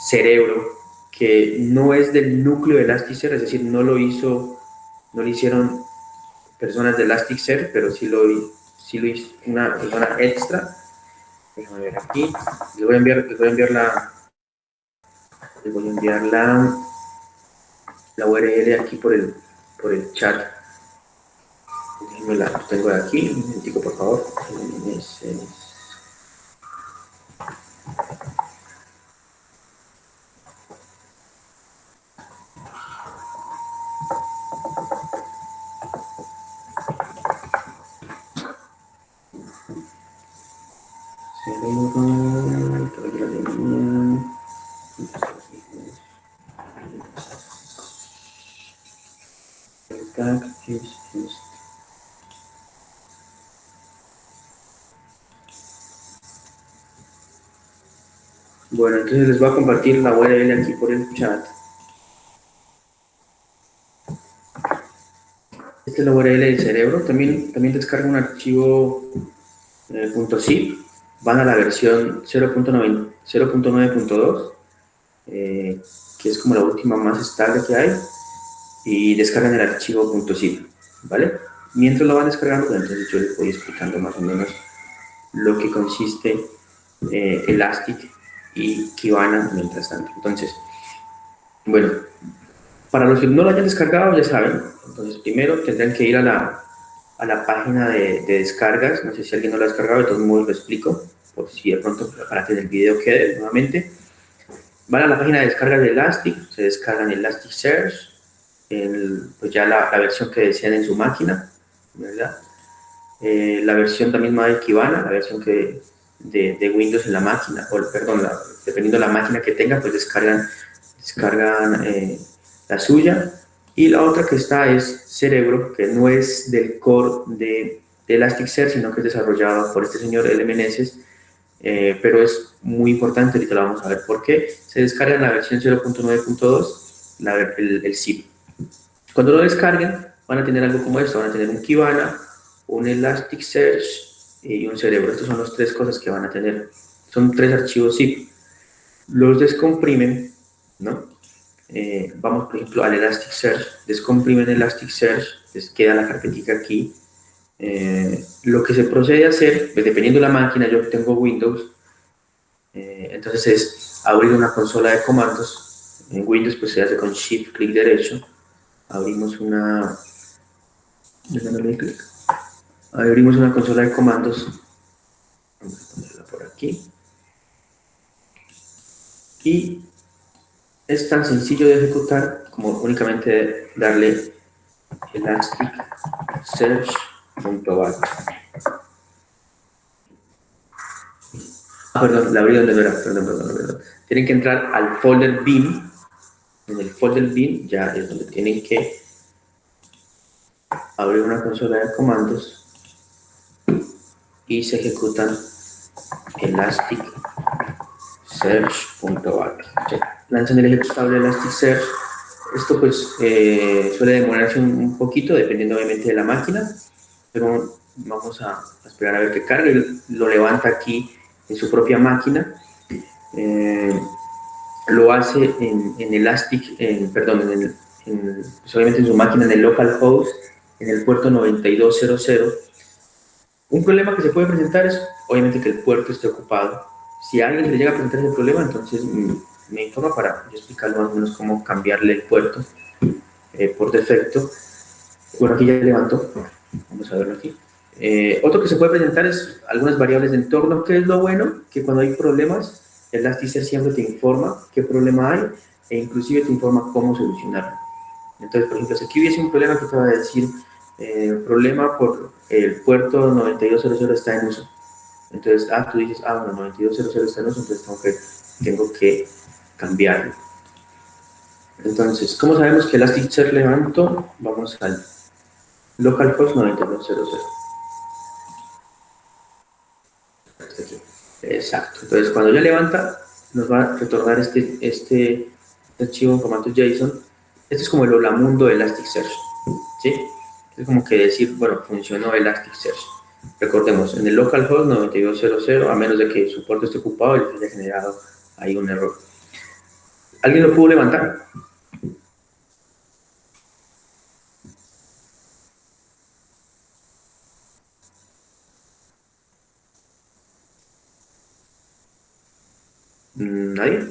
[SPEAKER 1] Cerebro, que no es del núcleo de Elasticsearch, es decir, no lo hicieron personas de Elasticsearch, pero sí lo hizo una persona extra. Déjame ver aquí. Les voy a enviar la URL aquí por el chat. Déjenme la tengo de aquí, un momentico, por favor. Bueno, entonces les voy a compartir la URL aquí por el chat. Esta es la URL del Cerebro. También descarga un archivo .zip. Van a la versión 0.9.2, que es como la última más estable que hay, y descargan el archivo .zip, ¿vale? Mientras lo van descargando, pues entonces yo les voy explicando más o menos lo que consiste Elastic y Kibana mientras tanto. Entonces, bueno, para los que no lo hayan descargado, ya saben, entonces primero tendrán que ir a la página de descargas. No sé si alguien no lo ha descargado, de todos modos lo explico, por si de pronto para que el video quede nuevamente. Van a la página de descargas de Elastic, se descargan Elasticsearch, pues ya la versión que desean en su máquina, ¿verdad? La versión también de Kibana, la versión de Windows en la máquina, o perdón, dependiendo de la máquina que tengan, pues descargan la suya. Y la otra que está es Cerebro, que no es del core de Elasticsearch, sino que es desarrollado por este señor L. Meneses, pero es muy importante, ahorita lo vamos a ver por qué. Se descarga en la versión 0.9.2 el zip. Cuando lo descarguen, van a tener algo como esto, van a tener un Kibana, un Elasticsearch y un cerebro. Estas son las tres cosas que van a tener. Son tres archivos zip. Los descomprimen, ¿no? Vamos, por ejemplo, al Elasticsearch, descomprimen Elasticsearch, les queda la carpetita aquí. Lo que se procede a hacer, pues, dependiendo de la máquina, yo tengo Windows, entonces es abrir una consola de comandos. En Windows pues se hace con Shift, clic derecho, abrimos una consola de comandos, vamos a ponerla por aquí, y es tan sencillo de ejecutar como únicamente darle elasticsearch.bat. Perdón, la abrí donde no era, perdón. Tienen que entrar al folder bin. En el folder bin ya es donde tienen que abrir una consola de comandos y se ejecutan elasticsearch.bat. Lanzan el ejecutable Elasticsearch. Esto pues suele demorarse un poquito, dependiendo obviamente de la máquina, pero vamos a esperar a ver que cargue. Lo levanta aquí en su propia máquina. Lo hace en Elastic, solamente en su máquina, en el localhost, en el puerto 9200. Un problema que se puede presentar es, obviamente, que el puerto esté ocupado. Si a alguien se le llega a presentar ese problema, entonces me informa para yo explicarle más o menos cómo cambiarle el puerto por defecto. Bueno, aquí ya levanto, vamos a verlo aquí. Otro que se puede presentar es algunas variables de entorno. ¿Qué es lo bueno? Que cuando hay problemas, Elasticsearch siempre te informa qué problema hay e inclusive te informa cómo solucionarlo. Entonces, por ejemplo, si aquí hubiese un problema que te va a decir problema por el puerto 9200 está en uso. Entonces, tú dices, bueno, 9200 está en uso, entonces tengo que cambiarlo. Entonces, ¿cómo sabemos que Elasticsearch levanto? Vamos al localhost 9200. Exacto. Entonces, cuando ya levanta, nos va a retornar este archivo en formato JSON. Este es como el holamundo de Elasticsearch, ¿sí? Es como que decir, bueno, funcionó Elasticsearch. Recordemos, en el localhost 9200, a menos de que su puerto esté ocupado y les haya generado ahí un error. ¿Alguien lo pudo levantar? ¿Nadie?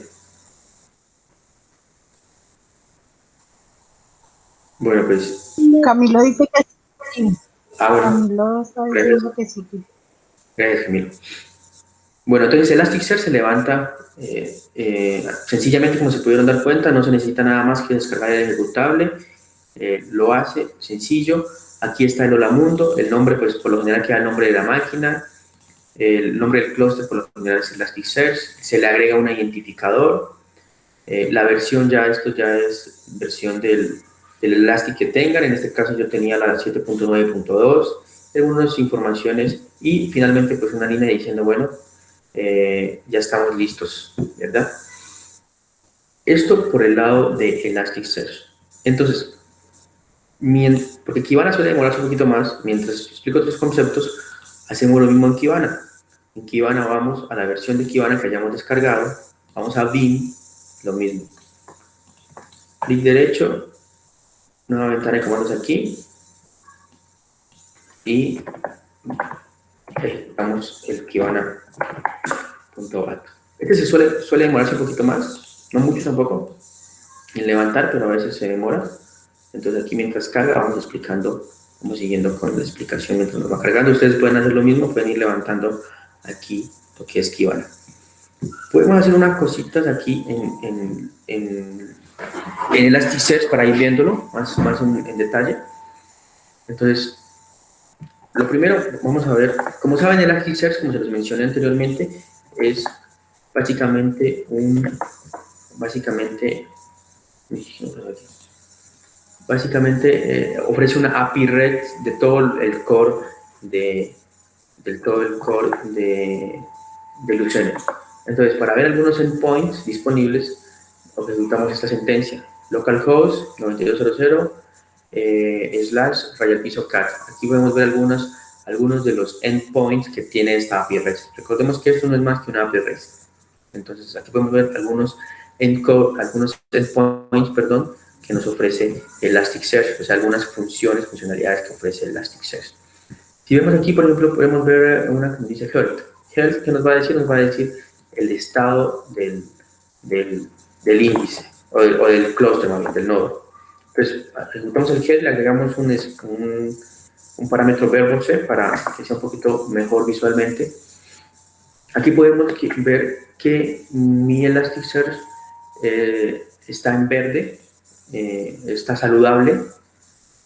[SPEAKER 1] Bueno, pues...
[SPEAKER 4] Camilo dice que sí.
[SPEAKER 1] Bueno.
[SPEAKER 4] Camilo está diciendo que sí.
[SPEAKER 1] Gracias, Camilo. Bueno, entonces Elasticsearch se levanta sencillamente, como se pudieron dar cuenta, no se necesita nada más que descargar el ejecutable. Lo hace sencillo. Aquí está el holamundo, el nombre, pues por lo general queda el nombre de la máquina, el nombre del clúster por lo general es Elasticsearch, se le agrega un identificador, la versión esto ya es versión del Elastic que tengan. En este caso yo tenía la 7.9.2, algunas informaciones y finalmente pues una línea diciendo, bueno, ya estamos listos, ¿verdad? Esto por el lado de Elasticsearch. Entonces, porque Kibana suele demorarse un poquito más, mientras explico otros conceptos, hacemos lo mismo en Kibana. En Kibana vamos a la versión de Kibana que hayamos descargado, vamos a bin, lo mismo. Clic derecho, nueva ventana de comandos aquí, y ejecutamos el Kibana.bat. Este suele demorarse un poquito más, no mucho tampoco, en levantar, pero a veces se demora. Entonces aquí mientras carga vamos explicando, vamos siguiendo con la explicación mientras nos va cargando. Ustedes pueden hacer lo mismo, pueden ir levantando aquí lo que es Kibana. Podemos hacer unas cositas aquí en Elasticsearch para ir viéndolo más en detalle. Entonces, lo primero, vamos a ver, como saben, Elasticsearch, como se los mencioné anteriormente, es básicamente ofrece una API red de todo el core de del usuario. Entonces, para ver algunos endpoints disponibles, ejecutamos esta sentencia, localhost 9200 /piso-cat. Aquí podemos ver algunos de los endpoints que tiene esta API REST. Recordemos que esto no es más que una API REST. Entonces, aquí podemos ver algunos endpoints, que nos ofrece Elasticsearch, o sea, algunas funcionalidades que ofrece Elasticsearch. Si vemos aquí, por ejemplo, podemos ver una que dice health. Health, ¿qué nos va a decir? Nos va a decir el estado del índice, o del clúster, del nodo. Entonces, ejecutamos el health, le agregamos un parámetro verbose para que sea un poquito mejor visualmente. Aquí podemos ver que mi Elasticsearch está en verde, está saludable,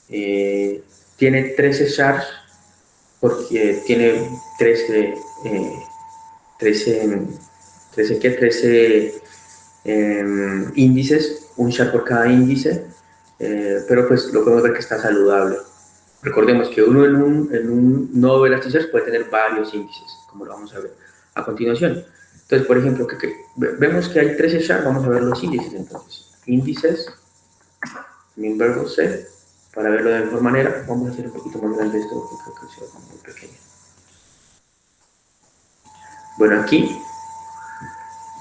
[SPEAKER 1] tiene 13 shards, porque tiene 13 índices, un shard por cada índice, pero pues lo podemos ver que está saludable. Recordemos que uno en un nodo de Elasticsearch puede tener varios índices, como lo vamos a ver a continuación. Entonces, por ejemplo, vemos que hay 13 shards, vamos a ver los índices entonces. Índices, min verbose, para verlo de mejor manera. Vamos a hacer un poquito más grande esto, porque creo que sea muy pequeño. Bueno, aquí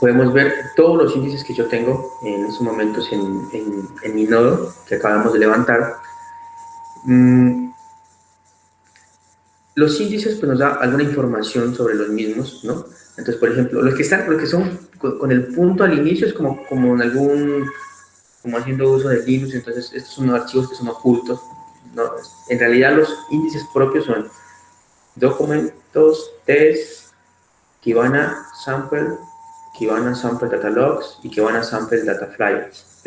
[SPEAKER 1] podemos ver todos los índices que yo tengo en estos momentos en mi nodo que acabamos de levantar. Los índices pues, nos da alguna información sobre los mismos, ¿no? Entonces, por ejemplo, los que son con el punto al inicio es como haciendo uso de Linux, entonces estos son archivos que son ocultos, ¿no? En realidad los índices propios son documentos, test, Kibana sample data logs y Kibana sample data flyers.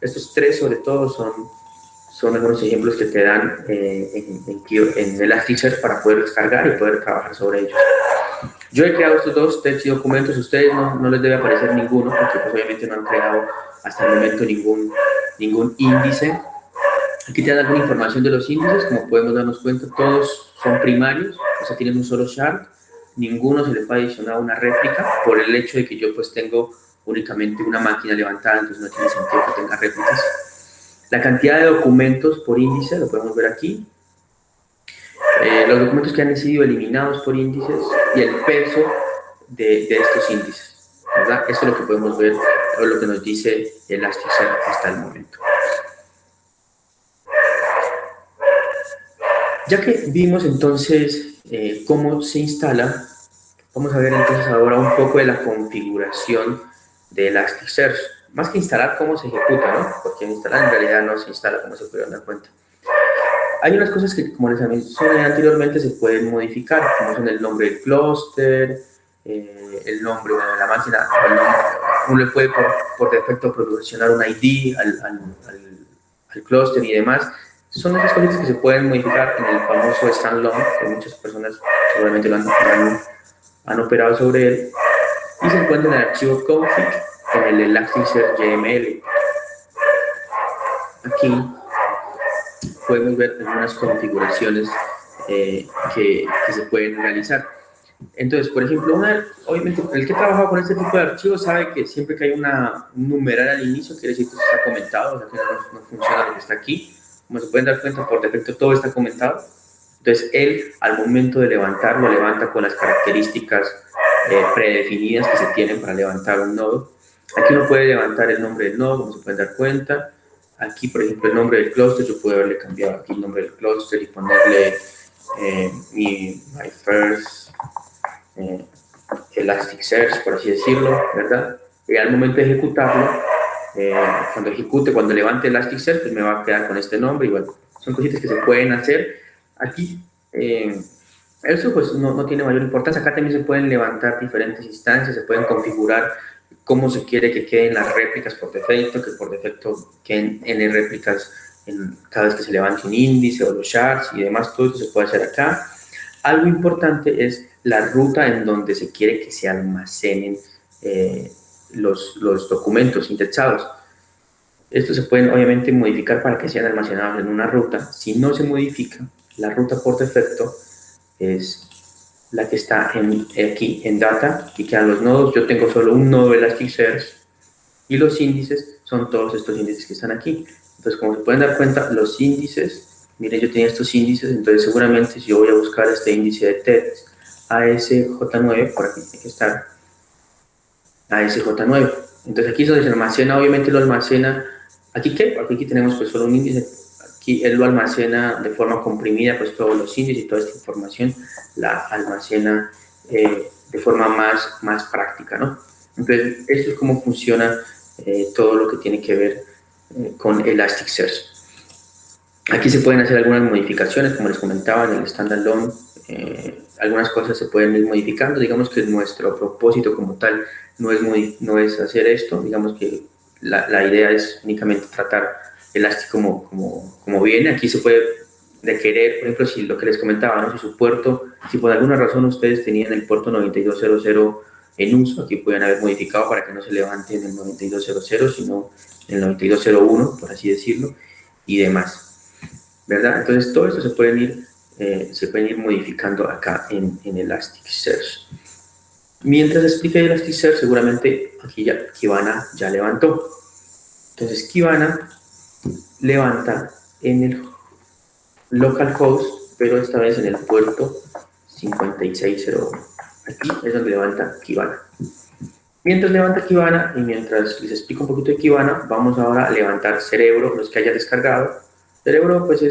[SPEAKER 1] Estos tres sobre todo son algunos ejemplos que te dan en Elasticsearch para poder descargar y poder trabajar sobre ellos. Yo he creado estos dos text y documentos, ustedes no les debe aparecer ninguno, porque pues, obviamente no han creado hasta el momento ningún índice. Aquí te dan alguna información de los índices, como podemos darnos cuenta, todos son primarios, o sea, tienen un solo shard, ninguno se le puede adicionar una réplica, por el hecho de que yo pues tengo únicamente una máquina levantada, entonces no tiene sentido que tenga réplicas. La cantidad de documentos por índice, lo podemos ver aquí. Los documentos que han sido eliminados por índices y el peso de estos índices, ¿verdad? Esto es lo que podemos ver, o lo que nos dice Elasticsearch hasta el momento. Ya que vimos entonces cómo se instala, vamos a ver entonces ahora un poco de la configuración de Elasticsearch. Más que instalar, cómo se ejecuta, ¿no? Porque instalar en realidad no se instala, como se pudieron dar cuenta. Hay unas cosas que, como les mencioné anteriormente, se pueden modificar, como son el nombre del clúster, el nombre de la máquina. Uno le puede por defecto proporcionar un ID al clúster y demás. Son esas cosas que se pueden modificar en el famoso standalone, que muchas personas seguramente lo han operado sobre él, y se encuentra en el archivo config en el Elasticsearch YML. Aquí podemos ver algunas configuraciones que se pueden realizar. Entonces, por ejemplo, obviamente el que ha trabajado con este tipo de archivos sabe que siempre que hay un numeral al inicio, quiere decir que está comentado, o sea que no funciona lo que está aquí. Como se pueden dar cuenta, por defecto todo está comentado. Entonces, él, al momento de levantar, lo levanta con las características predefinidas que se tienen para levantar un nodo. Aquí uno puede levantar el nombre del nodo, como se pueden dar cuenta. Aquí, por ejemplo, el nombre del clúster, yo puedo haberle cambiado aquí el nombre del clúster y ponerle my first Elasticsearch, por así decirlo, ¿verdad? Y al momento de ejecutarlo, cuando levante Elasticsearch, pues me va a quedar con este nombre. Y bueno, son cositas que se pueden hacer. Aquí, eso pues no tiene mayor importancia. Acá también se pueden levantar diferentes instancias, se pueden configurar cómo se quiere que queden las réplicas por defecto, que por defecto queden n réplicas cada vez que se levante un índice o los shards y demás. Todo eso se puede hacer acá. Algo importante es la ruta en donde se quiere que se almacenen los documentos indexados. Estos se pueden obviamente modificar para que sean almacenados en una ruta. Si no se modifica, la ruta por defecto es la que está aquí en Data, y quedan los nodos. Yo tengo solo un nodo Elasticsearch, y los índices son todos estos índices que están aquí. Entonces, como se pueden dar cuenta, los índices, miren, yo tenía estos índices, entonces seguramente si yo voy a buscar este índice de text, ASJ9, por aquí tiene que estar, ASJ9. Entonces aquí es donde se almacena, obviamente lo almacena, ¿aquí qué? Aquí tenemos pues solo un índice, aquí él lo almacena de forma comprimida, pues todos los índices y toda esta información la almacena de forma más práctica, ¿no? Entonces, esto es cómo funciona todo lo que tiene que ver con Elasticsearch. Aquí se pueden hacer algunas modificaciones, como les comentaba, en el standalone, algunas cosas se pueden ir modificando. Digamos que nuestro propósito como tal no es hacer esto, digamos que la idea es únicamente tratar Elastic como viene. Aquí se puede requerir, por ejemplo, si lo que les comentaba, ¿no? Si su puerto, si por alguna razón ustedes tenían el puerto 9200 en uso, aquí pueden haber modificado para que no se levante en el 9200, sino en el 9201, por así decirlo, y demás, ¿verdad? Entonces, todo esto se pueden ir modificando acá en Elasticsearch. Mientras explique Elasticsearch, seguramente aquí ya Kibana ya levantó. Entonces, Kibana levanta en el localhost, pero esta vez en el puerto 5601. Aquí es donde levanta Kibana. Mientras levanta Kibana y mientras les explico un poquito de Kibana, vamos ahora a levantar Cerebro, los que haya descargado. Cerebro, pues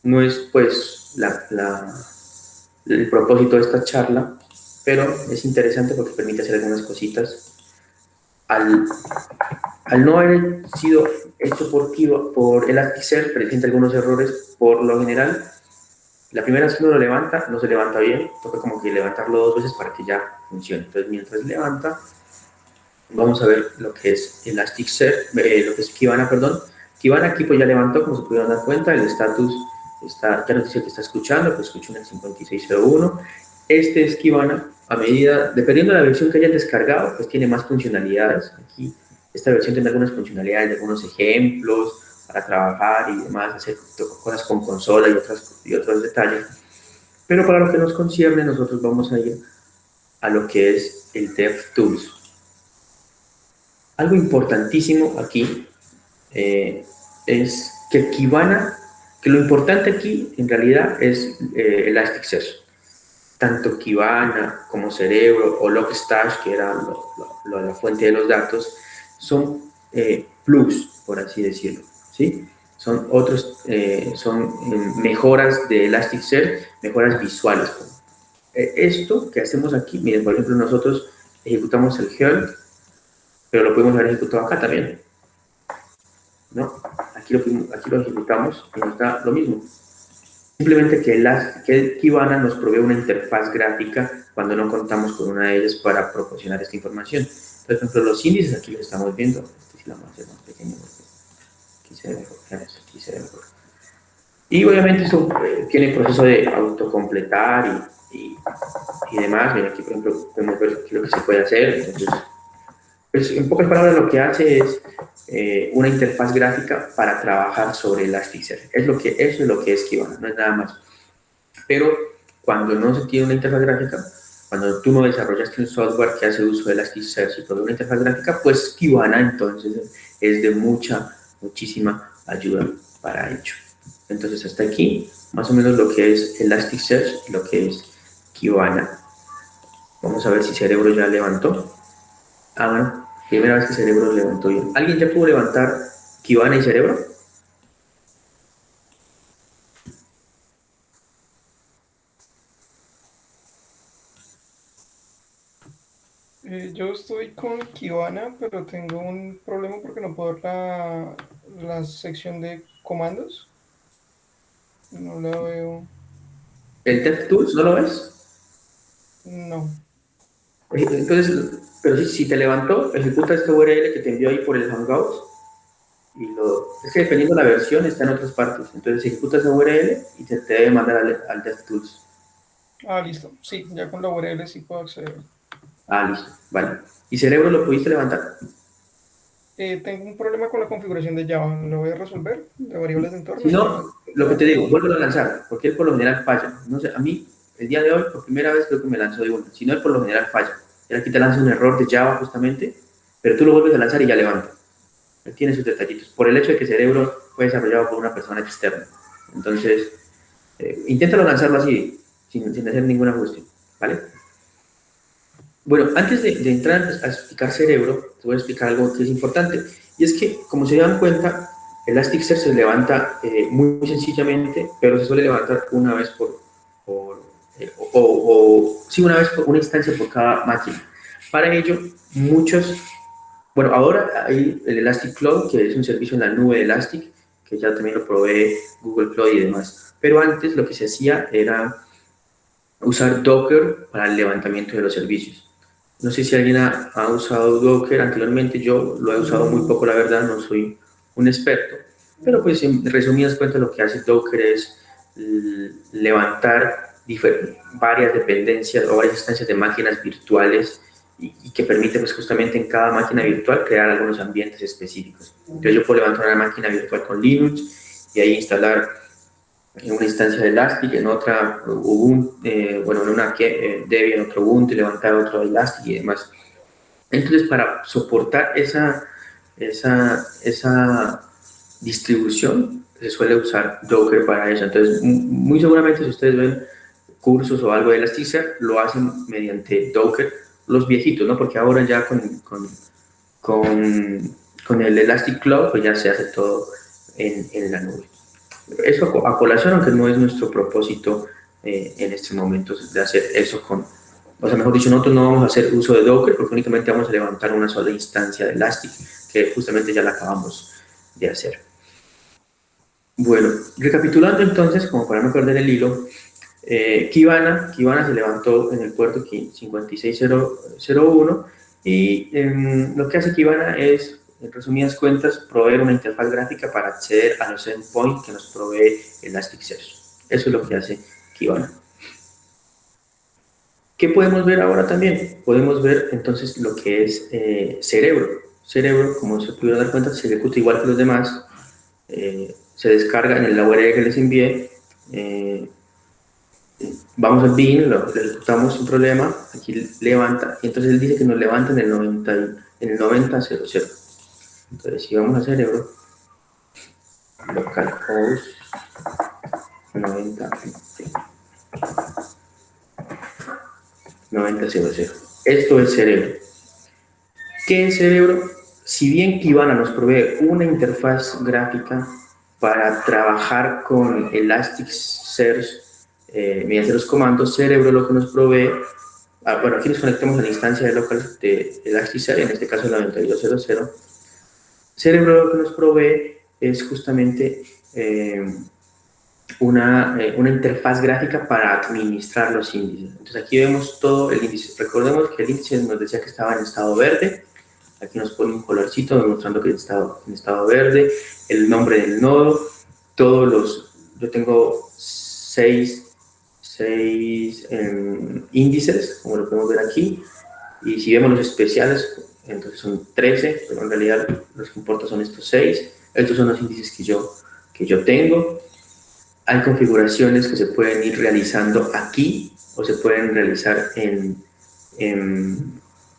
[SPEAKER 1] no es pues el propósito de esta charla, pero es interesante porque permite hacer algunas cositas. Al no haber sido hecho por Elasticsearch, presenta algunos errores. Por lo general, la primera vez que uno lo levanta, no se levanta bien, toca como que levantarlo 2 veces para que ya funcione. Entonces, mientras levanta, vamos a ver lo que es Elasticsearch, lo que es Kibana, perdón. Kibana aquí pues ya levantó, como se pudieron dar cuenta, el status ya nos dice que está escuchando, pues escucha en el 5601. Este es Kibana, dependiendo de la versión que hayan descargado, pues tiene más funcionalidades. Aquí esta versión tiene algunas funcionalidades, algunos ejemplos para trabajar y demás, hacer cosas con consola y otros detalles. Pero para lo que nos concierne, nosotros vamos a ir a lo que es el DevTools. Algo importantísimo aquí es que Kibana, que lo importante aquí en realidad es Elasticsearch. Tanto Kibana como Cerebro o Logstash, que era la fuente de los datos, son plus, por así decirlo, ¿sí? Son mejoras de Elasticsearch, mejoras visuales. Esto que hacemos aquí, miren, por ejemplo, nosotros ejecutamos el help, pero lo podemos haber ejecutado acá también, ¿no? Aquí lo ejecutamos y nos da lo mismo. Simplemente que Kibana nos provee una interfaz gráfica cuando no contamos con una de ellas para proporcionar esta información. Por ejemplo, los índices aquí los estamos viendo. Este sí lo vamos a hacer más pequeño porque aquí se ve mejor. Aquí se ve mejor. Y obviamente esto tiene proceso de autocompletar y demás. Mira, aquí por ejemplo podemos ver aquí lo que se puede hacer. Entonces, pues, en pocas palabras lo que hace es una interfaz gráfica para trabajar sobre Elasticsearch. Eso es lo que es Kibana, no es nada más. Pero cuando no se tiene una interfaz gráfica, cuando tú no desarrollaste un software que hace uso de Elasticsearch y provee una interfaz gráfica, pues Kibana entonces es de muchísima ayuda para ello. Entonces hasta aquí, más o menos lo que es Elasticsearch y lo que es Kibana. Vamos a ver si Cerebro ya levantó. Bueno, primera vez que Cerebro levantó bien. ¿Alguien ya pudo levantar Kibana y Cerebro?
[SPEAKER 2] Yo estoy con Kibana, pero tengo un problema porque no puedo ver la sección de comandos. No la veo.
[SPEAKER 1] ¿El DevTools no lo ves?
[SPEAKER 2] No.
[SPEAKER 1] Entonces, pero si te levantó, ejecuta este URL que te envió ahí por el Hangouts es que dependiendo de la versión está en otras partes. Entonces ejecuta ese URL y te debe mandar al DevTools.
[SPEAKER 2] Listo. Sí, ya con la URL sí puedo acceder.
[SPEAKER 1] Listo, vale. ¿Y Cerebro lo pudiste levantar?
[SPEAKER 2] Tengo un problema con la configuración de Java. ¿Lo voy a resolver? De variables de entorno.
[SPEAKER 1] Si no, lo que te digo, vuelvo a lanzar, porque él por lo general falla. No sé, a mí el día de hoy, por primera vez, creo que me lanzó de una. Si no, por lo general falla. Y aquí te lanza un error de Java justamente, pero tú lo vuelves a lanzar y ya levanta. Tiene sus detallitos. Por el hecho de que Cerebro fue desarrollado por una persona externa. Entonces, inténtalo lanzarlo así, sin hacer ningún ajuste, ¿vale? Bueno, antes de entrar a explicar Cerebro, te voy a explicar algo que es importante. Y es que, como se dan cuenta, Elasticsearch se levanta muy sencillamente, pero se suele levantar una vez sí, una vez por una instancia por cada máquina. Para ello, bueno, ahora hay el Elastic Cloud, que es un servicio en la nube de Elastic, que ya también lo provee Google Cloud y demás. Pero antes lo que se hacía era usar Docker para el levantamiento de los servicios. No sé si alguien ha usado Docker anteriormente, yo lo he usado muy poco, la verdad, no soy un experto, pero pues en resumidas cuentas lo que hace Docker es levantar varias dependencias o varias instancias de máquinas virtuales y que permite pues justamente en cada máquina virtual crear algunos ambientes específicos. Entonces yo puedo levantar una máquina virtual con Linux y ahí instalar en una instancia de Elastic, en otra Ubuntu, bueno, en una Debian, otro Ubuntu, levantar otro Elastic y demás. Entonces, para soportar esa distribución, se suele usar Docker para eso. Entonces, muy seguramente si ustedes ven cursos o algo de Elasticsearch, lo hacen mediante Docker, los viejitos, ¿no? Porque ahora ya con el Elastic Cloud, pues ya se hace todo en la nube. Eso a colación, aunque no es nuestro propósito en este momento de hacer eso o sea, mejor dicho, nosotros no vamos a hacer uso de Docker porque únicamente vamos a levantar una sola instancia de Elastic, que justamente ya la acabamos de hacer. Bueno, recapitulando entonces, como para no perder el hilo, Kibana se levantó en el puerto 5601 y lo que hace Kibana es, en resumidas cuentas, proveer una interfaz gráfica para acceder a los endpoints que nos provee Elasticsearch. Eso es lo que hace Kibana. ¿Qué podemos ver ahora también? Podemos ver entonces lo que es Cerebro. Cerebro, como se pudieron dar cuenta, se ejecuta igual que los demás. Se descarga en el URL que les envié. Vamos al bin, lo ejecutamos sin problema. Aquí levanta. Y entonces él dice que nos levanta en el 90.00. Entonces, si vamos a Cerebro, localhost 90.00. Esto es Cerebro. ¿Qué es Cerebro? Si bien Kibana nos provee una interfaz gráfica para trabajar con Elasticsearch mediante los comandos, Cerebro lo que nos provee, bueno, aquí nos conectamos a la instancia de local de Elasticsearch, en este caso la 92.00. Cerebro lo que nos provee es justamente una interfaz gráfica para administrar los índices. Entonces aquí vemos todo el índice. Recordemos que el índice nos decía que estaba en estado verde. Aquí nos pone un colorcito demostrando que está en estado verde, el nombre del nodo, yo tengo seis índices, como lo podemos ver aquí, y si vemos los especiales, entonces son 13, pero en realidad los que importan son estos 6. Estos son los índices que yo tengo. Hay configuraciones que se pueden ir realizando aquí o se pueden realizar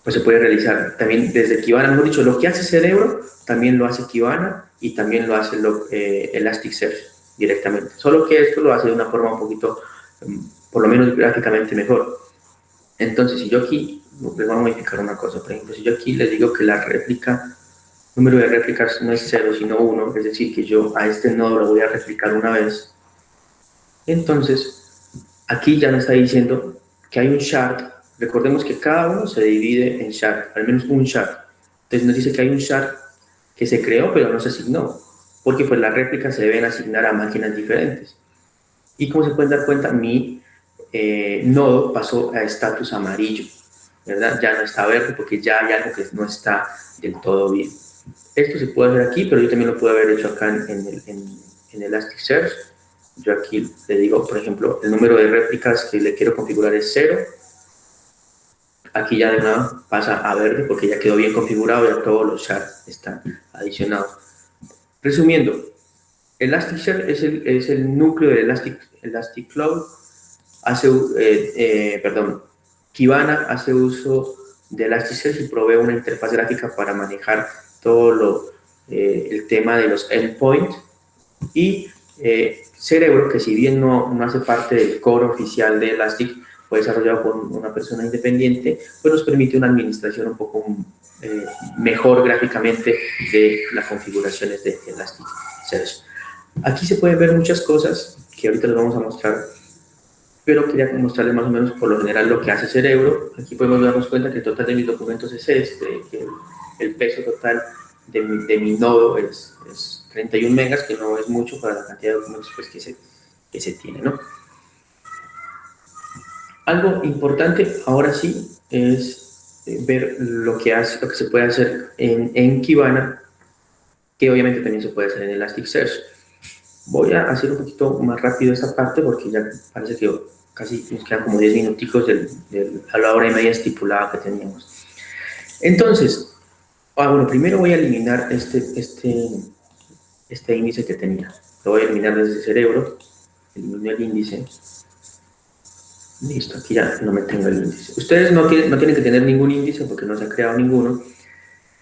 [SPEAKER 1] pues se puede realizar también desde Kibana. Mejor dicho, lo que hace Cerebro también lo hace Kibana y también lo hace Elasticsearch directamente. Solo que esto lo hace de una forma un poquito, por lo menos gráficamente mejor. Entonces, si yo aquí, les voy a modificar una cosa. Por ejemplo, si yo aquí les digo que número de réplicas no es 0, sino 1, es decir, que yo a este nodo lo voy a replicar una vez. Entonces, aquí ya nos está diciendo que hay un shard. Recordemos que cada uno se divide en shard, al menos un shard. Entonces nos dice que hay un shard que se creó pero no se asignó, porque pues las réplicas se deben asignar a máquinas diferentes. Y como se pueden dar cuenta, mi nodo pasó a estatus amarillo, ¿verdad? Ya no está verde porque ya hay algo que no está del todo bien. Esto se puede hacer aquí, pero yo también lo puedo haber hecho acá en Elasticsearch. Yo aquí le digo, por ejemplo, el número de réplicas que le quiero configurar es 0. Aquí ya de nuevo pasa a verde porque ya quedó bien configurado, ya todos los shards están adicionados. Resumiendo, Elasticsearch es el núcleo de Elastic Cloud. Kibana hace uso de Elasticsearch y provee una interfaz gráfica para manejar todo el tema de los endpoints. Y Cerebro, que si bien no hace parte del core oficial de Elastic, fue desarrollado por una persona independiente, pues nos permite una administración un poco mejor gráficamente de las configuraciones de Elasticsearch. Aquí se pueden ver muchas cosas que ahorita les vamos a mostrar, pero quería mostrarles más o menos por lo general lo que hace Cerebro. Aquí podemos darnos cuenta que el total de mis documentos es que el peso total de mi nodo es 31 megas, que no es mucho para la cantidad de documentos pues, que se tiene, ¿no? Algo importante ahora sí es ver lo que se puede hacer en Kibana, que obviamente también se puede hacer en Elasticsearch. Voy a hacer un poquito más rápido esta parte porque ya parece que casi nos quedan como 10 minuticos a la hora y media estipulada que teníamos. Entonces, bueno, primero voy a eliminar este índice que tenía. Lo voy a eliminar desde Cerebro. Elimino el índice. Listo, aquí ya no me tengo el índice. Ustedes no tienen que tener ningún índice porque no se ha creado ninguno.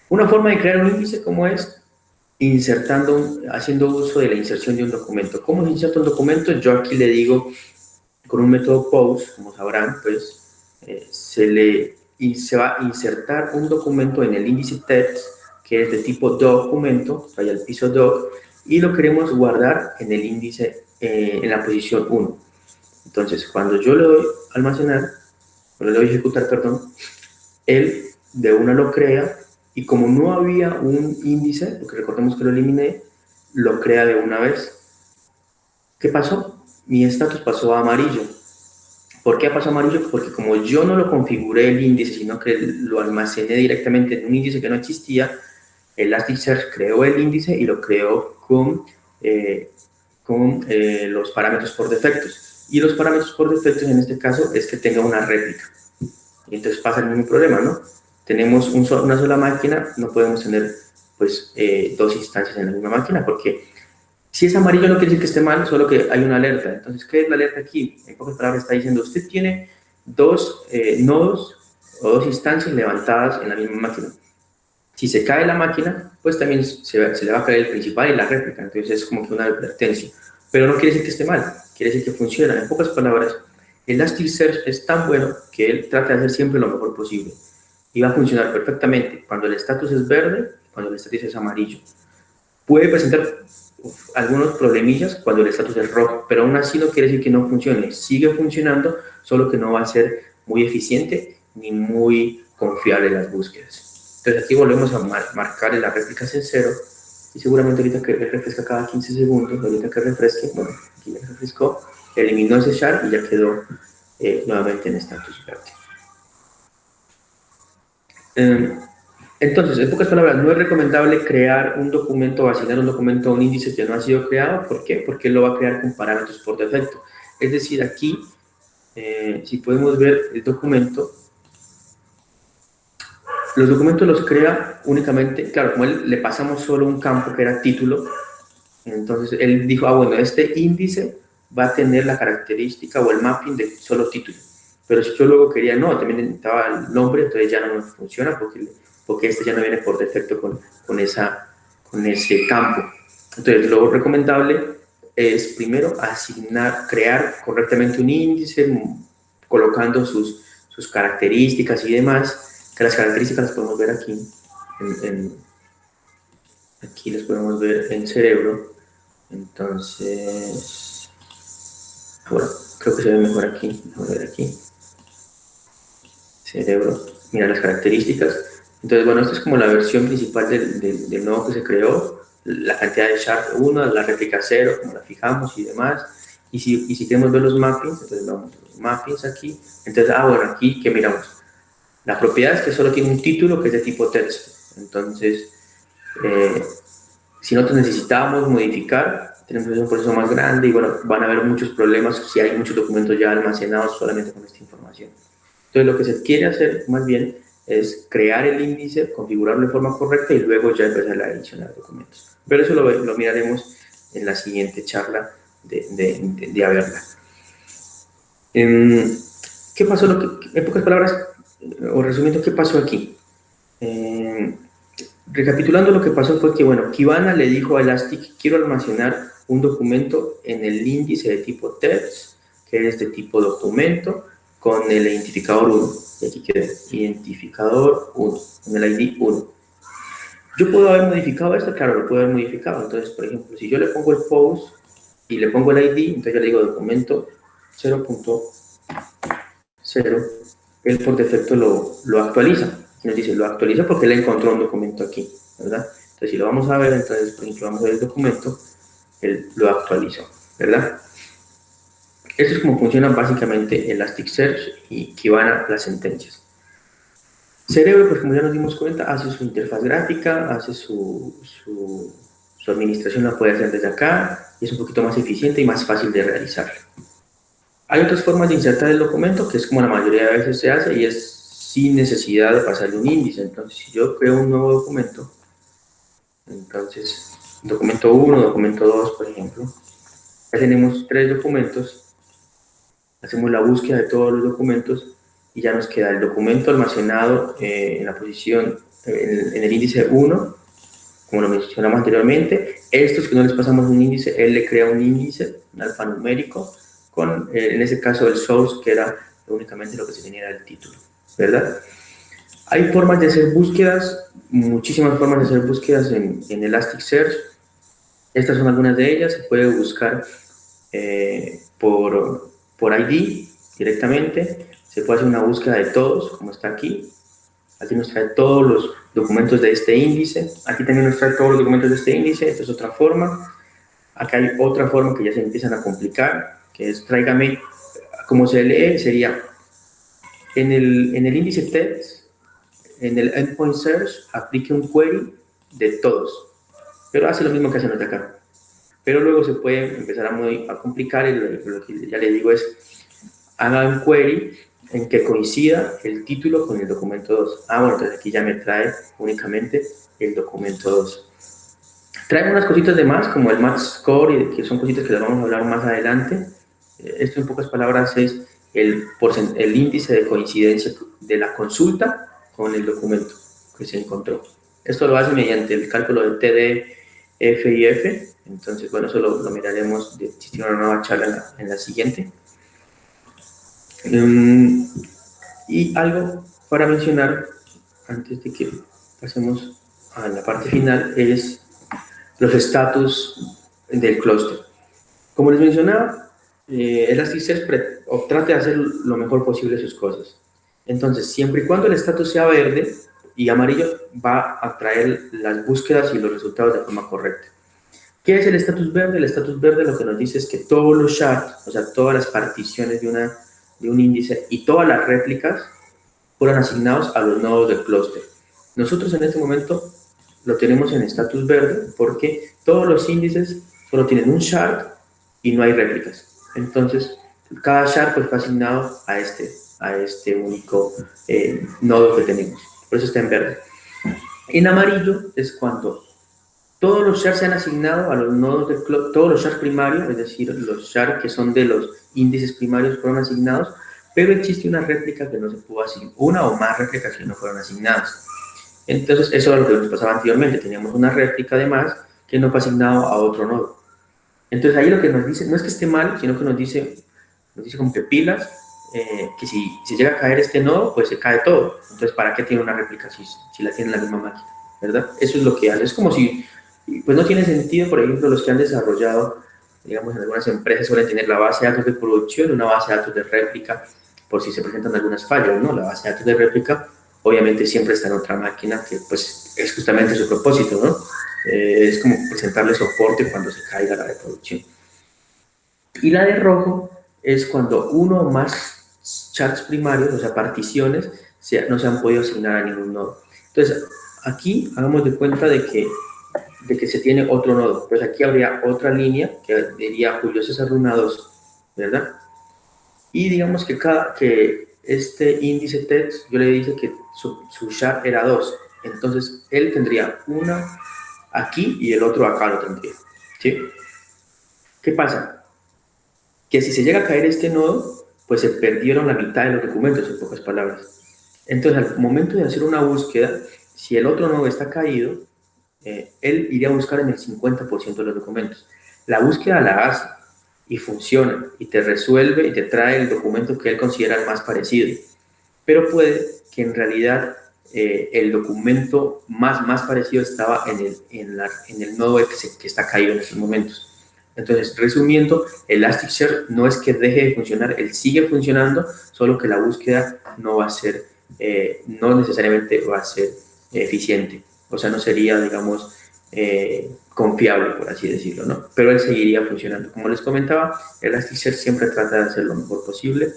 [SPEAKER 1] Una forma de crear un índice, ¿cómo es? Haciendo uso de la inserción de un documento. ¿Cómo se inserta un documento? Yo aquí le digo, con un método post, como sabrán, pues se va a insertar un documento en el índice text, que es de tipo documento, vaya al piso doc, y lo queremos guardar en el índice, en la posición 1. Entonces, cuando yo le doy almacenar, o le doy ejecutar, perdón, él de una lo crea, y como no había un índice, porque recordemos que lo eliminé, lo crea de una vez. ¿Qué pasó? Mi status pasó a amarillo. ¿Por qué pasó a amarillo? Porque como yo no lo configuré el índice, sino que lo almacené directamente en un índice que no existía, Elasticsearch creó el índice y lo creó con los parámetros por defectos. Y los parámetros por defectos en este caso es que tenga una réplica. Y entonces pasa el mismo problema, ¿no? Tenemos una sola máquina, no podemos tener pues dos instancias en la misma máquina, porque si es amarillo no quiere decir que esté mal, solo que hay una alerta. Entonces, ¿qué es la alerta aquí? En pocas palabras está diciendo, usted tiene dos nodos o dos instancias levantadas en la misma máquina. Si se cae la máquina, pues también se le va a caer el principal y la réplica. Entonces es como que una advertencia. Pero no quiere decir que esté mal, quiere decir que funciona. En pocas palabras, Elasticsearch es tan bueno que él trata de hacer siempre lo mejor posible. Y va a funcionar perfectamente cuando el estatus es verde, cuando el estatus es amarillo. Puede presentar algunos problemillas cuando el estatus es rojo, pero aún así no quiere decir que no funcione. Sigue funcionando, solo que no va a ser muy eficiente ni muy confiable en las búsquedas. Entonces aquí volvemos a marcar las réplicas en 0 y seguramente ahorita que refresca cada 15 segundos, ahorita que refresque, bueno, aquí ya refrescó, eliminó ese char y ya quedó nuevamente en estatus verde. Entonces, en pocas palabras, no es recomendable crear un documento o asignar un documento a un índice que no ha sido creado. ¿Por qué? Porque él lo va a crear con parámetros por defecto. Es decir, aquí, si podemos ver el documento, los documentos los crea únicamente, claro, como le pasamos solo un campo que era título, entonces él dijo, bueno, este índice va a tener la característica o el mapping de solo título. Pero si yo luego quería, no, también necesitaba el nombre, entonces ya no funciona porque este ya no viene por defecto con ese campo. Entonces, lo recomendable es primero crear correctamente un índice, colocando sus características y demás, que las características las podemos ver aquí, aquí las podemos ver en Cerebro. Entonces, bueno, creo que se ve mejor aquí, vamos a ver aquí. Cerebro, mira las características. Entonces, bueno, esta es como la versión principal del nodo que se creó, la cantidad de SHA-1, la réplica 0, como la fijamos y demás. Y si queremos ver los mappings, entonces vamos a los mappings aquí. Entonces, bueno, aquí, ¿qué miramos? La propiedad es que solo tiene un título que es de tipo texto. Entonces, si nosotros necesitamos modificar, tenemos un proceso más grande y bueno, van a haber muchos problemas si hay muchos documentos ya almacenados solamente con esta información. Entonces, lo que se quiere hacer más bien es crear el índice, configurarlo de forma correcta y luego ya empezar a adicionar documentos. Pero eso lo miraremos en la siguiente charla de Averla. ¿Qué pasó? En pocas palabras, o resumiendo, ¿qué pasó aquí? Recapitulando, lo que pasó fue que, bueno, Kibana le dijo a Elastic: quiero almacenar un documento en el índice de tipo text, que es de tipo documento, con el identificador 1. Y aquí queda, identificador 1, con el ID 1. ¿Yo puedo haber modificado esto? Claro, lo puedo haber modificado. Entonces, por ejemplo, si yo le pongo el post y le pongo el ID, entonces yo le digo documento 0.0, él por defecto lo actualiza. Y nos dice, lo actualiza porque él encontró un documento aquí, ¿verdad? Entonces, si lo vamos a ver, entonces, por ejemplo, vamos a ver el documento, él lo actualizó, ¿verdad? Esto es como funcionan básicamente Elasticsearch y Kibana, las sentencias. Cerebro, pues como ya nos dimos cuenta, hace su interfaz gráfica, hace su administración, la puede hacer desde acá, y es un poquito más eficiente y más fácil de realizar. Hay otras formas de insertar el documento, que es como la mayoría de veces se hace, y es sin necesidad de pasarle un índice. Entonces, si yo creo un nuevo documento, entonces, documento 1, documento 2, por ejemplo, ya tenemos 3 documentos, hacemos la búsqueda de todos los documentos, y ya nos queda el documento almacenado en la posición, en el índice 1, como lo mencionamos anteriormente. Estos que no les pasamos un índice, él le crea un índice, un alfanumérico, con, en ese caso, el source, que era únicamente lo que se tenía era el título, ¿verdad? Hay formas de hacer búsquedas, muchísimas formas de hacer búsquedas en Elasticsearch. Estas son algunas de ellas. Se puede buscar por ID directamente. Se puede hacer una búsqueda de todos, como está aquí. Aquí nos trae todos los documentos de este índice. Aquí también nos trae todos los documentos de este índice. Esta es otra forma. Acá hay otra forma que ya se empiezan a complicar, que es tráigame, como se lee, sería en el índice text, en el endpoint search, aplique un query de todos, pero hace lo mismo que hacen los de acá. Pero luego se puede empezar a complicar, y lo que ya le digo es, haga un query en que coincida el título con el documento 2. Bueno, entonces aquí ya me trae únicamente el documento 2. Trae unas cositas de más, como el match score, que son cositas que les vamos a hablar más adelante. Esto, en pocas palabras, es el índice de coincidencia de la consulta con el documento que se encontró. Esto lo hace mediante el cálculo de TD, F y F. Entonces, bueno, eso lo miraremos, de existir una nueva charla en la siguiente. Y algo para mencionar, antes de que pasemos a la parte final, es los estatus del clúster. Como les mencionaba, Elasticsearch trata de hacer lo mejor posible sus cosas. Entonces, siempre y cuando el estatus sea verde y amarillo, va a traer las búsquedas y los resultados de forma correcta. ¿Qué es el estatus verde? El estatus verde lo que nos dice es que todos los shards, o sea, todas las particiones de un índice y todas las réplicas fueron asignados a los nodos del clúster. Nosotros en este momento lo tenemos en estatus verde porque todos los índices solo tienen un shard y no hay réplicas. Entonces, cada shard pues, fue asignado a este único nodo que tenemos. Por eso está en verde. En amarillo es cuando todos los shards se han asignado a los nodos del clúster, todos los shards primarios, es decir, los shards que son de los índices primarios fueron asignados, pero existe una réplica que no se pudo asignar, una o más réplicas que no fueron asignadas. Entonces, eso es lo que nos pasaba anteriormente. Teníamos una réplica además que no fue asignado a otro nodo. Entonces, ahí lo que nos dice, no es que esté mal, sino que nos dice como que pilas, que si se llega a caer este nodo, pues se cae todo. Entonces, ¿para qué tiene una réplica si la tiene en la misma máquina? ¿Verdad? Eso es lo que hace. Es como si, pues no tiene sentido, por ejemplo, los que han desarrollado, digamos, en algunas empresas suelen tener la base de datos de producción, una base de datos de réplica, por si se presentan algunas fallas, ¿no? La base de datos de réplica obviamente siempre está en otra máquina, que pues es justamente su propósito, ¿no? Es como presentarle soporte cuando se caiga la de producción. Y la de rojo es cuando uno o más shards primarios, o sea, particiones, no se han podido asignar a ningún nodo. Entonces, aquí hagamos de cuenta de que se tiene otro nodo. Pues aquí habría otra línea que diría Julio César Luna 2, ¿verdad? Y digamos que este índice text, yo le dije que su shard era 2. Entonces, él tendría una aquí y el otro acá lo tendría. ¿Sí? ¿Qué pasa? Que si se llega a caer este nodo, pues se perdieron la mitad de los documentos, en pocas palabras. Entonces, al momento de hacer una búsqueda, si el otro nodo está caído, él iría a buscar en el 50% de los documentos. La búsqueda la hace y funciona y te resuelve y te trae el documento que él considera el más parecido. Pero puede que en realidad el documento más parecido estaba en el nodo que está caído en estos momentos. Entonces, resumiendo, Elasticsearch no es que deje de funcionar, él sigue funcionando, solo que la búsqueda no va a ser, no necesariamente va a ser eficiente. O sea, no sería, digamos, confiable, por así decirlo, ¿no? Pero él seguiría funcionando. Como les comentaba, Elasticsearch siempre trata de hacer lo mejor posible.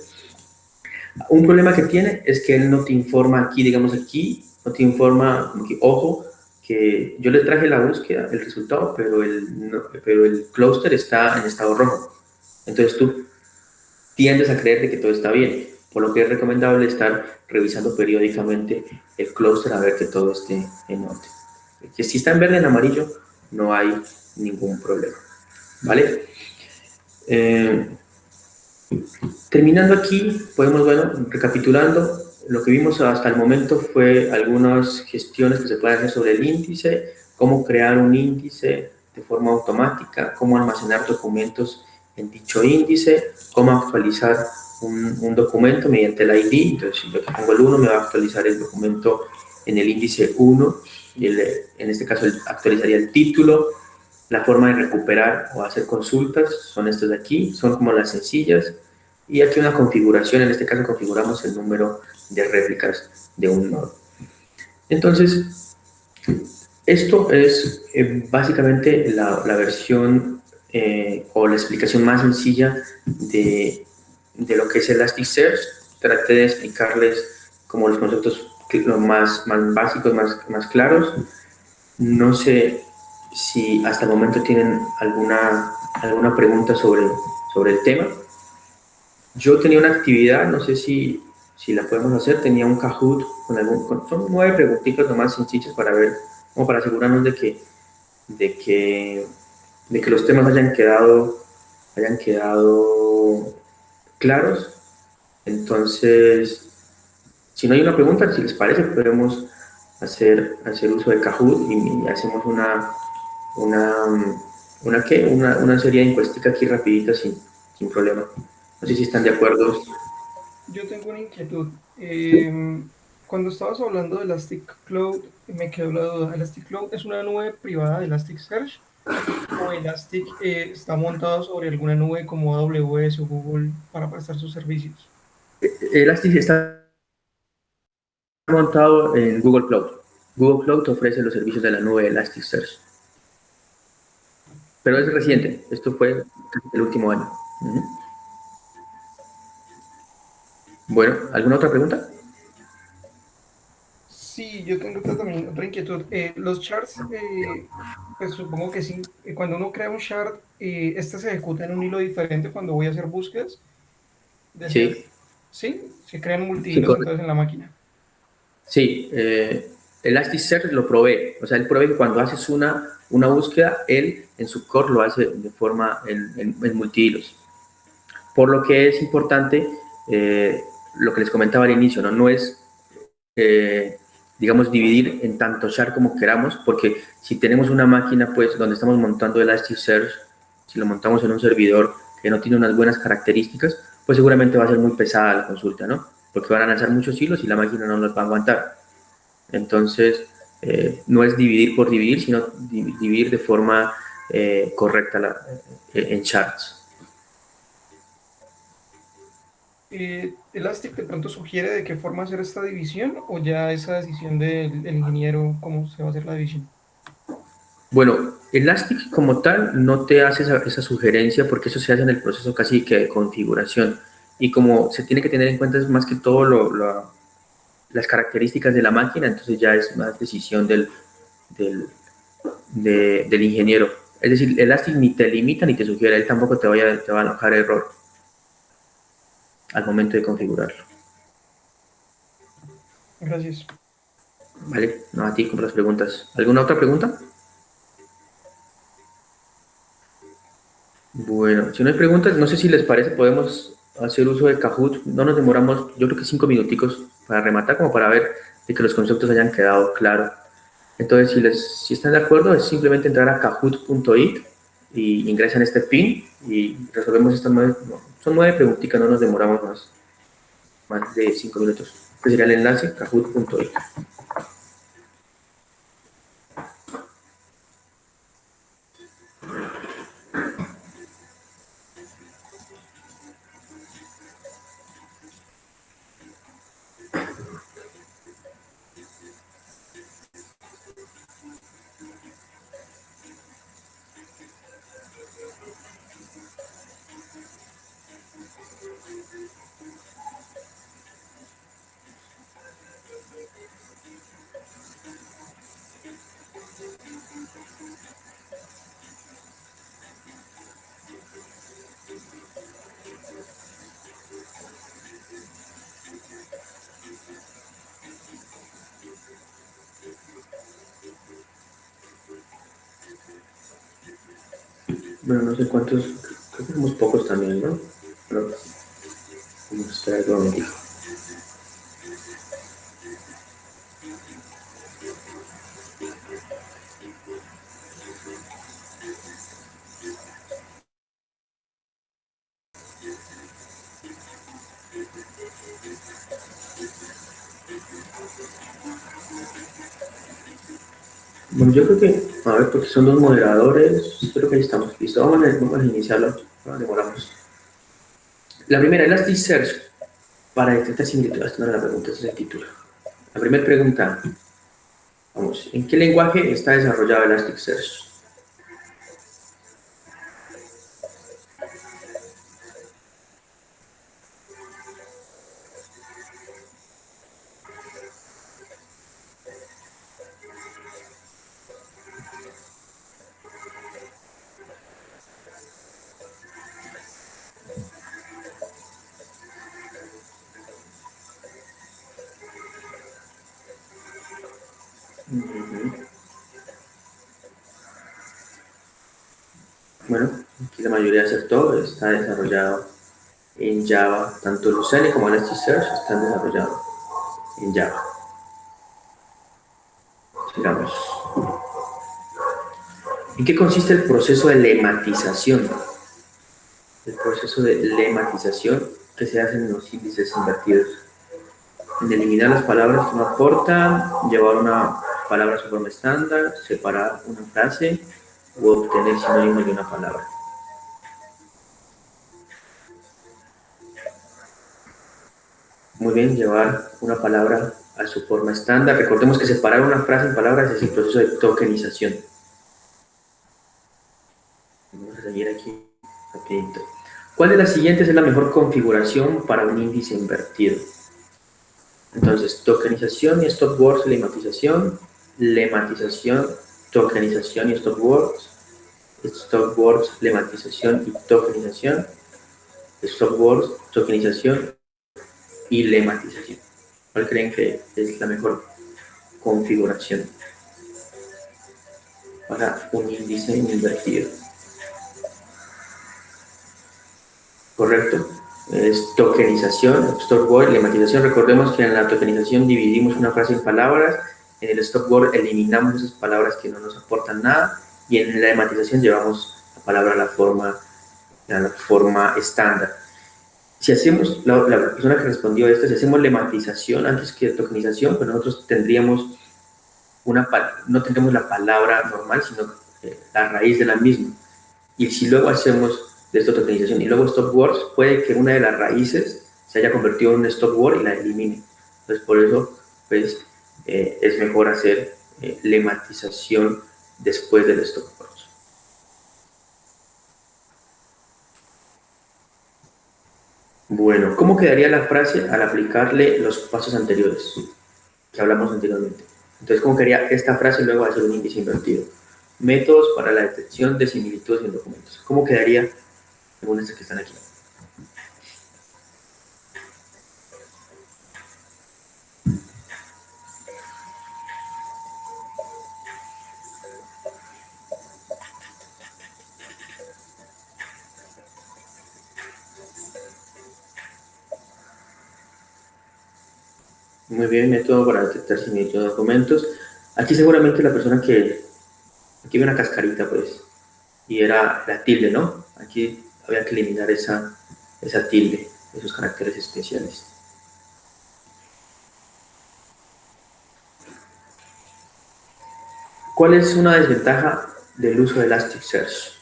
[SPEAKER 1] Un problema que tiene es que él no te informa aquí, digamos aquí, no te informa, que, ojo, que yo le traje la búsqueda, el resultado, pero el clúster está en estado rojo. Entonces tú tiendes a creer de que todo está bien, por lo que es recomendable estar revisando periódicamente el clúster a ver que todo esté en orden. Que si está en verde, en amarillo, no hay ningún problema, ¿vale? Terminando aquí, podemos, bueno, recapitulando, lo que vimos hasta el momento fue algunas gestiones que se pueden hacer sobre el índice, cómo crear un índice de forma automática, cómo almacenar documentos en dicho índice, cómo actualizar un documento mediante el ID. Entonces, si yo pongo el 1, me va a actualizar el documento en el índice 1, y en este caso actualizaría el título. La forma de recuperar o hacer consultas son estas de aquí, son como las sencillas. Y aquí una configuración, en este caso configuramos el número de réplicas de un nodo. Entonces, esto es básicamente la versión o la explicación más sencilla de lo que es Elasticsearch. Traté de explicarles como los conceptos más básicos, más claros. No sé si hasta el momento tienen alguna pregunta sobre el tema. Yo tenía una actividad, no sé si la podemos hacer, tenía un Kahoot son 9 preguntitas nomás sencillas para ver, como para asegurarnos de que los temas hayan quedado claros. Entonces, si no hay una pregunta, si les parece, podemos hacer uso de Kahoot y hacemos una serie de encuestas aquí rapidita sin problema. No sé si están de acuerdo.
[SPEAKER 2] Yo tengo una inquietud. Cuando estabas hablando de Elastic Cloud, me quedó la duda. ¿Elastic Cloud es una nube privada de Elasticsearch o Elastic está montado sobre alguna nube como AWS o Google para prestar sus servicios?
[SPEAKER 1] Elastic está montado en Google Cloud. Google Cloud ofrece los servicios de la nube Elasticsearch. Pero es reciente, esto fue el último año. Bueno, ¿alguna otra pregunta?
[SPEAKER 2] Sí, yo tengo también otra inquietud. Los charts, pues supongo que sí. Cuando uno crea un chart, este se ejecuta en un hilo diferente cuando voy a hacer búsquedas.
[SPEAKER 1] Sí.
[SPEAKER 2] Sí, se crean
[SPEAKER 1] Sí,
[SPEAKER 2] multihilos entonces en la máquina.
[SPEAKER 1] sí, Elasticsearch lo provee. O sea, él provee que cuando haces una búsqueda, él en su core lo hace de forma en multihilos. Por lo que es importante, lo que les comentaba al inicio, no es, digamos, dividir en tanto char como queramos, porque si tenemos una máquina, pues, donde estamos montando Elasticsearch, si lo montamos en un servidor que no tiene unas buenas características, pues seguramente va a ser muy pesada la consulta, ¿no? Porque van a lanzar muchos hilos y la máquina no los va a aguantar. Entonces, no es dividir por dividir, sino dividir de forma correcta en charts.
[SPEAKER 2] Elastic de pronto sugiere de qué forma hacer esta división o ya esa decisión del ingeniero, cómo se va a hacer la división.
[SPEAKER 1] Bueno, Elastic como tal no te hace esa sugerencia porque eso se hace en el proceso casi que de configuración. Y como se tiene que tener en cuenta es más que todo las características de la máquina, entonces ya es más decisión del ingeniero. Es decir, Elastic ni te limita ni te sugiere, él tampoco te va a alojar error al momento de configurarlo.
[SPEAKER 2] Gracias.
[SPEAKER 1] Vale, no, a ti con las preguntas. ¿Alguna otra pregunta? Bueno, si no hay preguntas, no sé si les parece, podemos hacer uso de Kahoot. No nos demoramos, yo creo que 5 minuticos para rematar, como para ver de que los conceptos hayan quedado claros. Entonces, si están de acuerdo, es simplemente entrar a kahoot.it y ingresan este pin y resolvemos estas 9, no, son 9 preguntitas, no nos demoramos más de 5 minutos. Este sería el enlace, kahoot.it. Bueno, no sé cuántos, creo que somos pocos también, ¿no? Pero vamos a esperar un momentito. Bueno, yo creo que, a ver, porque son dos moderadores, creo que ahí estamos. Listo, vamos a iniciarlo, no demoramos. La primera, Elasticsearch, para detectar similitudes. Esta no era la pregunta, ese es el título. La primera pregunta, vamos, ¿en qué lenguaje está desarrollado Elasticsearch? Bueno, aquí la mayoría acertó, está desarrollado en Java, tanto Lucene como Elasticsearch están desarrollados en Java. Sigamos. ¿En qué consiste el proceso de lematización? El proceso de lematización que se hace en los índices invertidos. En eliminar las palabras que no aportan, llevar una palabra a su forma estándar, separar una frase o obtener sinónimos de una palabra. Muy bien, llevar una palabra a su forma estándar. Recordemos que separar una frase en palabras es el proceso de tokenización. Vamos a seguir aquí rapidito. ¿Cuál de las siguientes es la mejor configuración para un índice invertido? Entonces, tokenización y stop words, lematización, tokenización y stop words, lematización y tokenización, stop words, tokenización y lematización. ¿Cuál creen que es la mejor configuración para un índice invertido? Correcto. Es tokenización, stop word, lematización. Recordemos que en la tokenización dividimos una frase en palabras, en el stop word eliminamos esas palabras que no nos aportan nada y en la lematización llevamos la palabra a la forma estándar. Si hacemos, la persona que respondió a esto, si hacemos lematización antes que tokenización, pues nosotros tendríamos no tendremos la palabra normal, sino la raíz de la misma. Y si luego hacemos de esto tokenización y luego stop words, puede que una de las raíces se haya convertido en un stop word y la elimine. Entonces, por eso, pues, es mejor hacer lematización después del stop words. Bueno, ¿cómo quedaría la frase al aplicarle los pasos anteriores que hablamos anteriormente? Entonces, ¿cómo quedaría esta frase luego de hacer un índice invertido? Métodos para la detección de similitudes en documentos. ¿Cómo quedaría según estas que están aquí? Muy bien, método para detectar similitud de documentos. Aquí seguramente la persona que... Aquí ve una cascarita, pues, y era la tilde, ¿no? Aquí había que eliminar esa tilde, esos caracteres especiales. ¿Cuál es una desventaja del uso de Elasticsearch?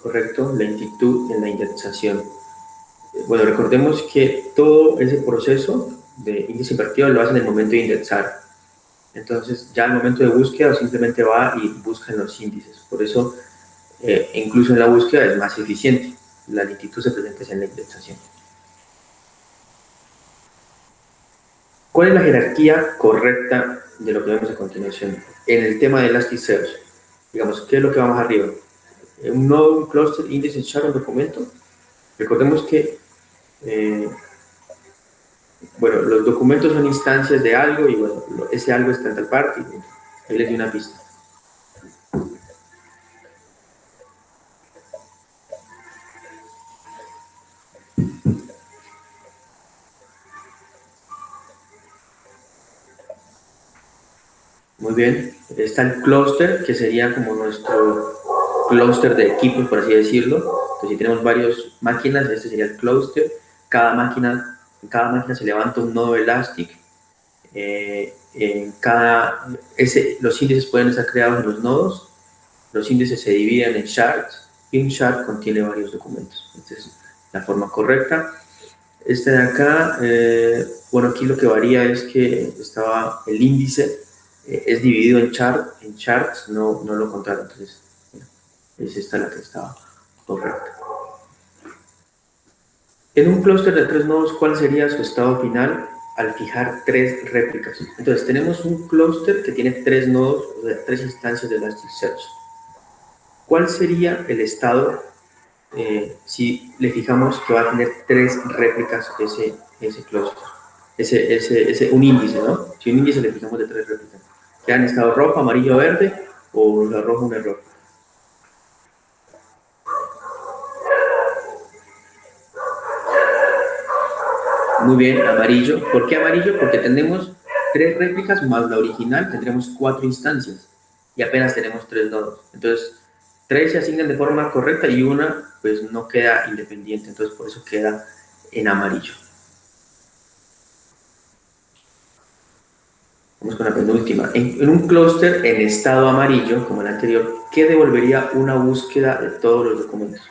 [SPEAKER 1] Correcto, lentitud en la indexación. Bueno, recordemos que todo ese proceso de índice invertido lo hace en el momento de indexar. Entonces, ya al momento de búsqueda simplemente va y busca en los índices. Por eso, incluso en la búsqueda es más eficiente. La lentitud se presenta en la indexación. ¿Cuál es la jerarquía correcta de lo que vemos a continuación? En el tema de Elasticsearch, digamos, ¿qué es lo que va más arriba? Un nodo, un cluster, índice, char, un documento. Recordemos que bueno, los documentos son instancias de algo y bueno, ese algo está en tal parte. Ahí les di una pista. Muy bien. Está el clúster, que sería como nuestro clúster de equipos, por así decirlo. Entonces, si tenemos varias máquinas, este sería el clúster. En cada máquina se levanta un nodo Elastic. Los índices pueden estar creados en los nodos. Los índices se dividen en shards y un shard contiene varios documentos. Esta es la forma correcta. Este de acá, bueno, aquí lo que varía es que estaba el índice, es dividido en charts, no lo contaron, entonces es esta la que estaba correcta. En un clúster de 3 nodos, ¿cuál sería su estado final al fijar 3 réplicas? Entonces tenemos un clúster que tiene 3 nodos, o sea, 3 instancias de Elasticsearch. ¿Cuál sería el estado si le fijamos que va a tener 3 réplicas ese clúster? Un índice, ¿no? Si un índice le fijamos de 3 réplicas, ¿queda en estado rojo, amarillo, verde o la roja un error? Muy bien, amarillo. ¿Por qué amarillo? Porque tenemos 3 réplicas más la original, tendremos 4 instancias y apenas tenemos 3 nodos. Entonces, 3 se asignan de forma correcta y una pues no queda independiente, entonces por eso queda en amarillo. Vamos con la penúltima. En un clúster en estado amarillo, como el anterior, ¿qué devolvería una búsqueda de todos los documentos?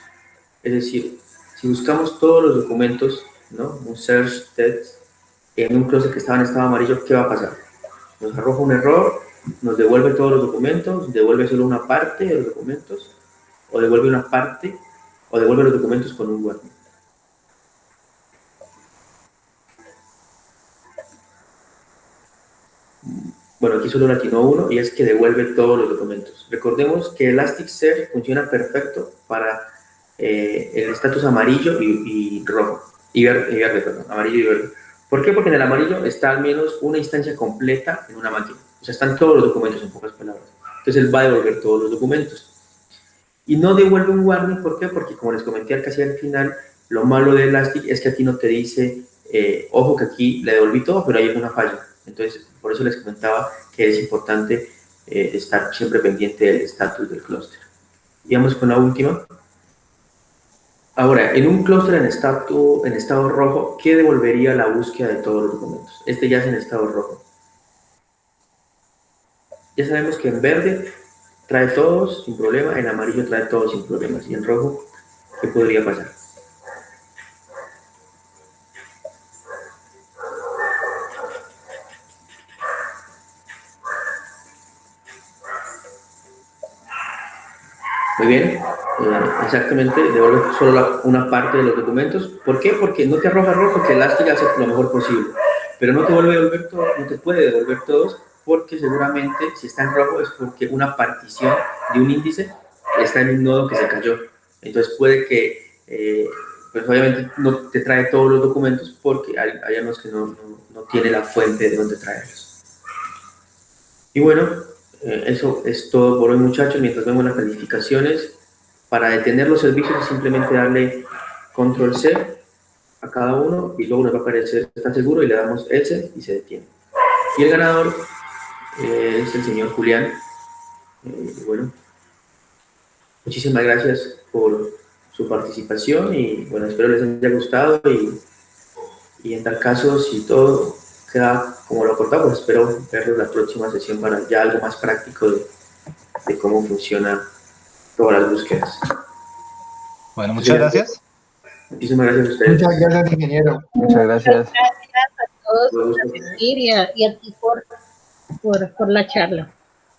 [SPEAKER 1] Es decir, si buscamos todos los documentos, ¿no? Un search text en un clúster que estaba en estado amarillo, ¿qué va a pasar? Nos arroja un error, nos devuelve todos los documentos, devuelve solo una parte de los documentos, o devuelve una parte, o devuelve los documentos con un warning. Bueno, aquí solo latinó uno y es que devuelve todos los documentos. Recordemos que Elasticsearch funciona perfecto para el estatus amarillo y rojo, y verde, perdón, amarillo y verde. ¿Por qué? Porque en el amarillo está al menos una instancia completa en una máquina. O sea, están todos los documentos en pocas palabras. Entonces él va a devolver todos los documentos. Y no devuelve un warning, ¿por qué? Porque como les comenté casi al final, lo malo de Elastic es que aquí no te dice, ojo que aquí le devolví todo, pero hay alguna falla. Entonces, por eso les comentaba que es importante estar siempre pendiente del estatus del clúster. Y vamos con la última. Ahora, en un clúster en estado rojo, ¿qué devolvería la búsqueda de todos los documentos? Este ya es en estado rojo. Ya sabemos que en verde trae todos sin problema, en amarillo trae todos sin problemas, y en rojo, ¿qué podría pasar? Muy bien, exactamente, devuelve solo una parte de los documentos. ¿Por qué? Porque no te arroja rojo, que Elastic hace lo mejor posible, pero no te vuelve a devolver todo, no te puede devolver todos, porque seguramente si está en rojo es porque una partición de un índice está en un nodo que se cayó. Entonces puede que, pues obviamente no te trae todos los documentos porque hay unos que no tiene la fuente de donde traerlos. Y bueno, eso es todo por hoy, muchachos. Mientras vemos las calificaciones, para detener los servicios es simplemente darle control C a cada uno y luego nos va a aparecer está seguro y le damos S y se detiene. Y el ganador es el señor Julián. Bueno, muchísimas gracias por su participación y bueno, espero les haya gustado y en tal caso, si todo queda como lo cortamos, espero verlos la próxima sesión para ya algo más práctico de cómo funciona todas las búsquedas.
[SPEAKER 3] Bueno, muchas gracias.
[SPEAKER 1] Muchísimas gracias a ustedes.
[SPEAKER 5] Muchas gracias, ingeniero.
[SPEAKER 6] Muchas gracias.
[SPEAKER 4] Gracias a todos por asistir y a ti por la charla.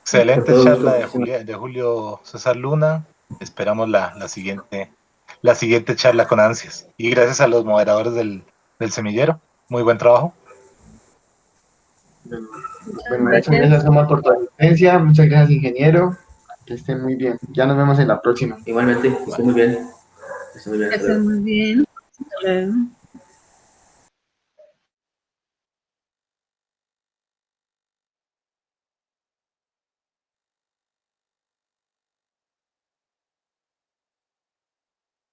[SPEAKER 3] Excelente
[SPEAKER 1] Con todo
[SPEAKER 3] charla
[SPEAKER 1] gusto.
[SPEAKER 3] de Julio César Luna. Esperamos la siguiente charla con ansias. Y gracias a los moderadores del semillero. Muy buen trabajo.
[SPEAKER 5] Bueno, muchas gracias, Omar, por tu asistencia. Muchas gracias, ingeniero. Que estén muy bien. Ya nos vemos en la próxima.
[SPEAKER 1] Igualmente, que esté muy bien. Que esté muy bien.
[SPEAKER 4] Que estén muy bien. Hasta luego.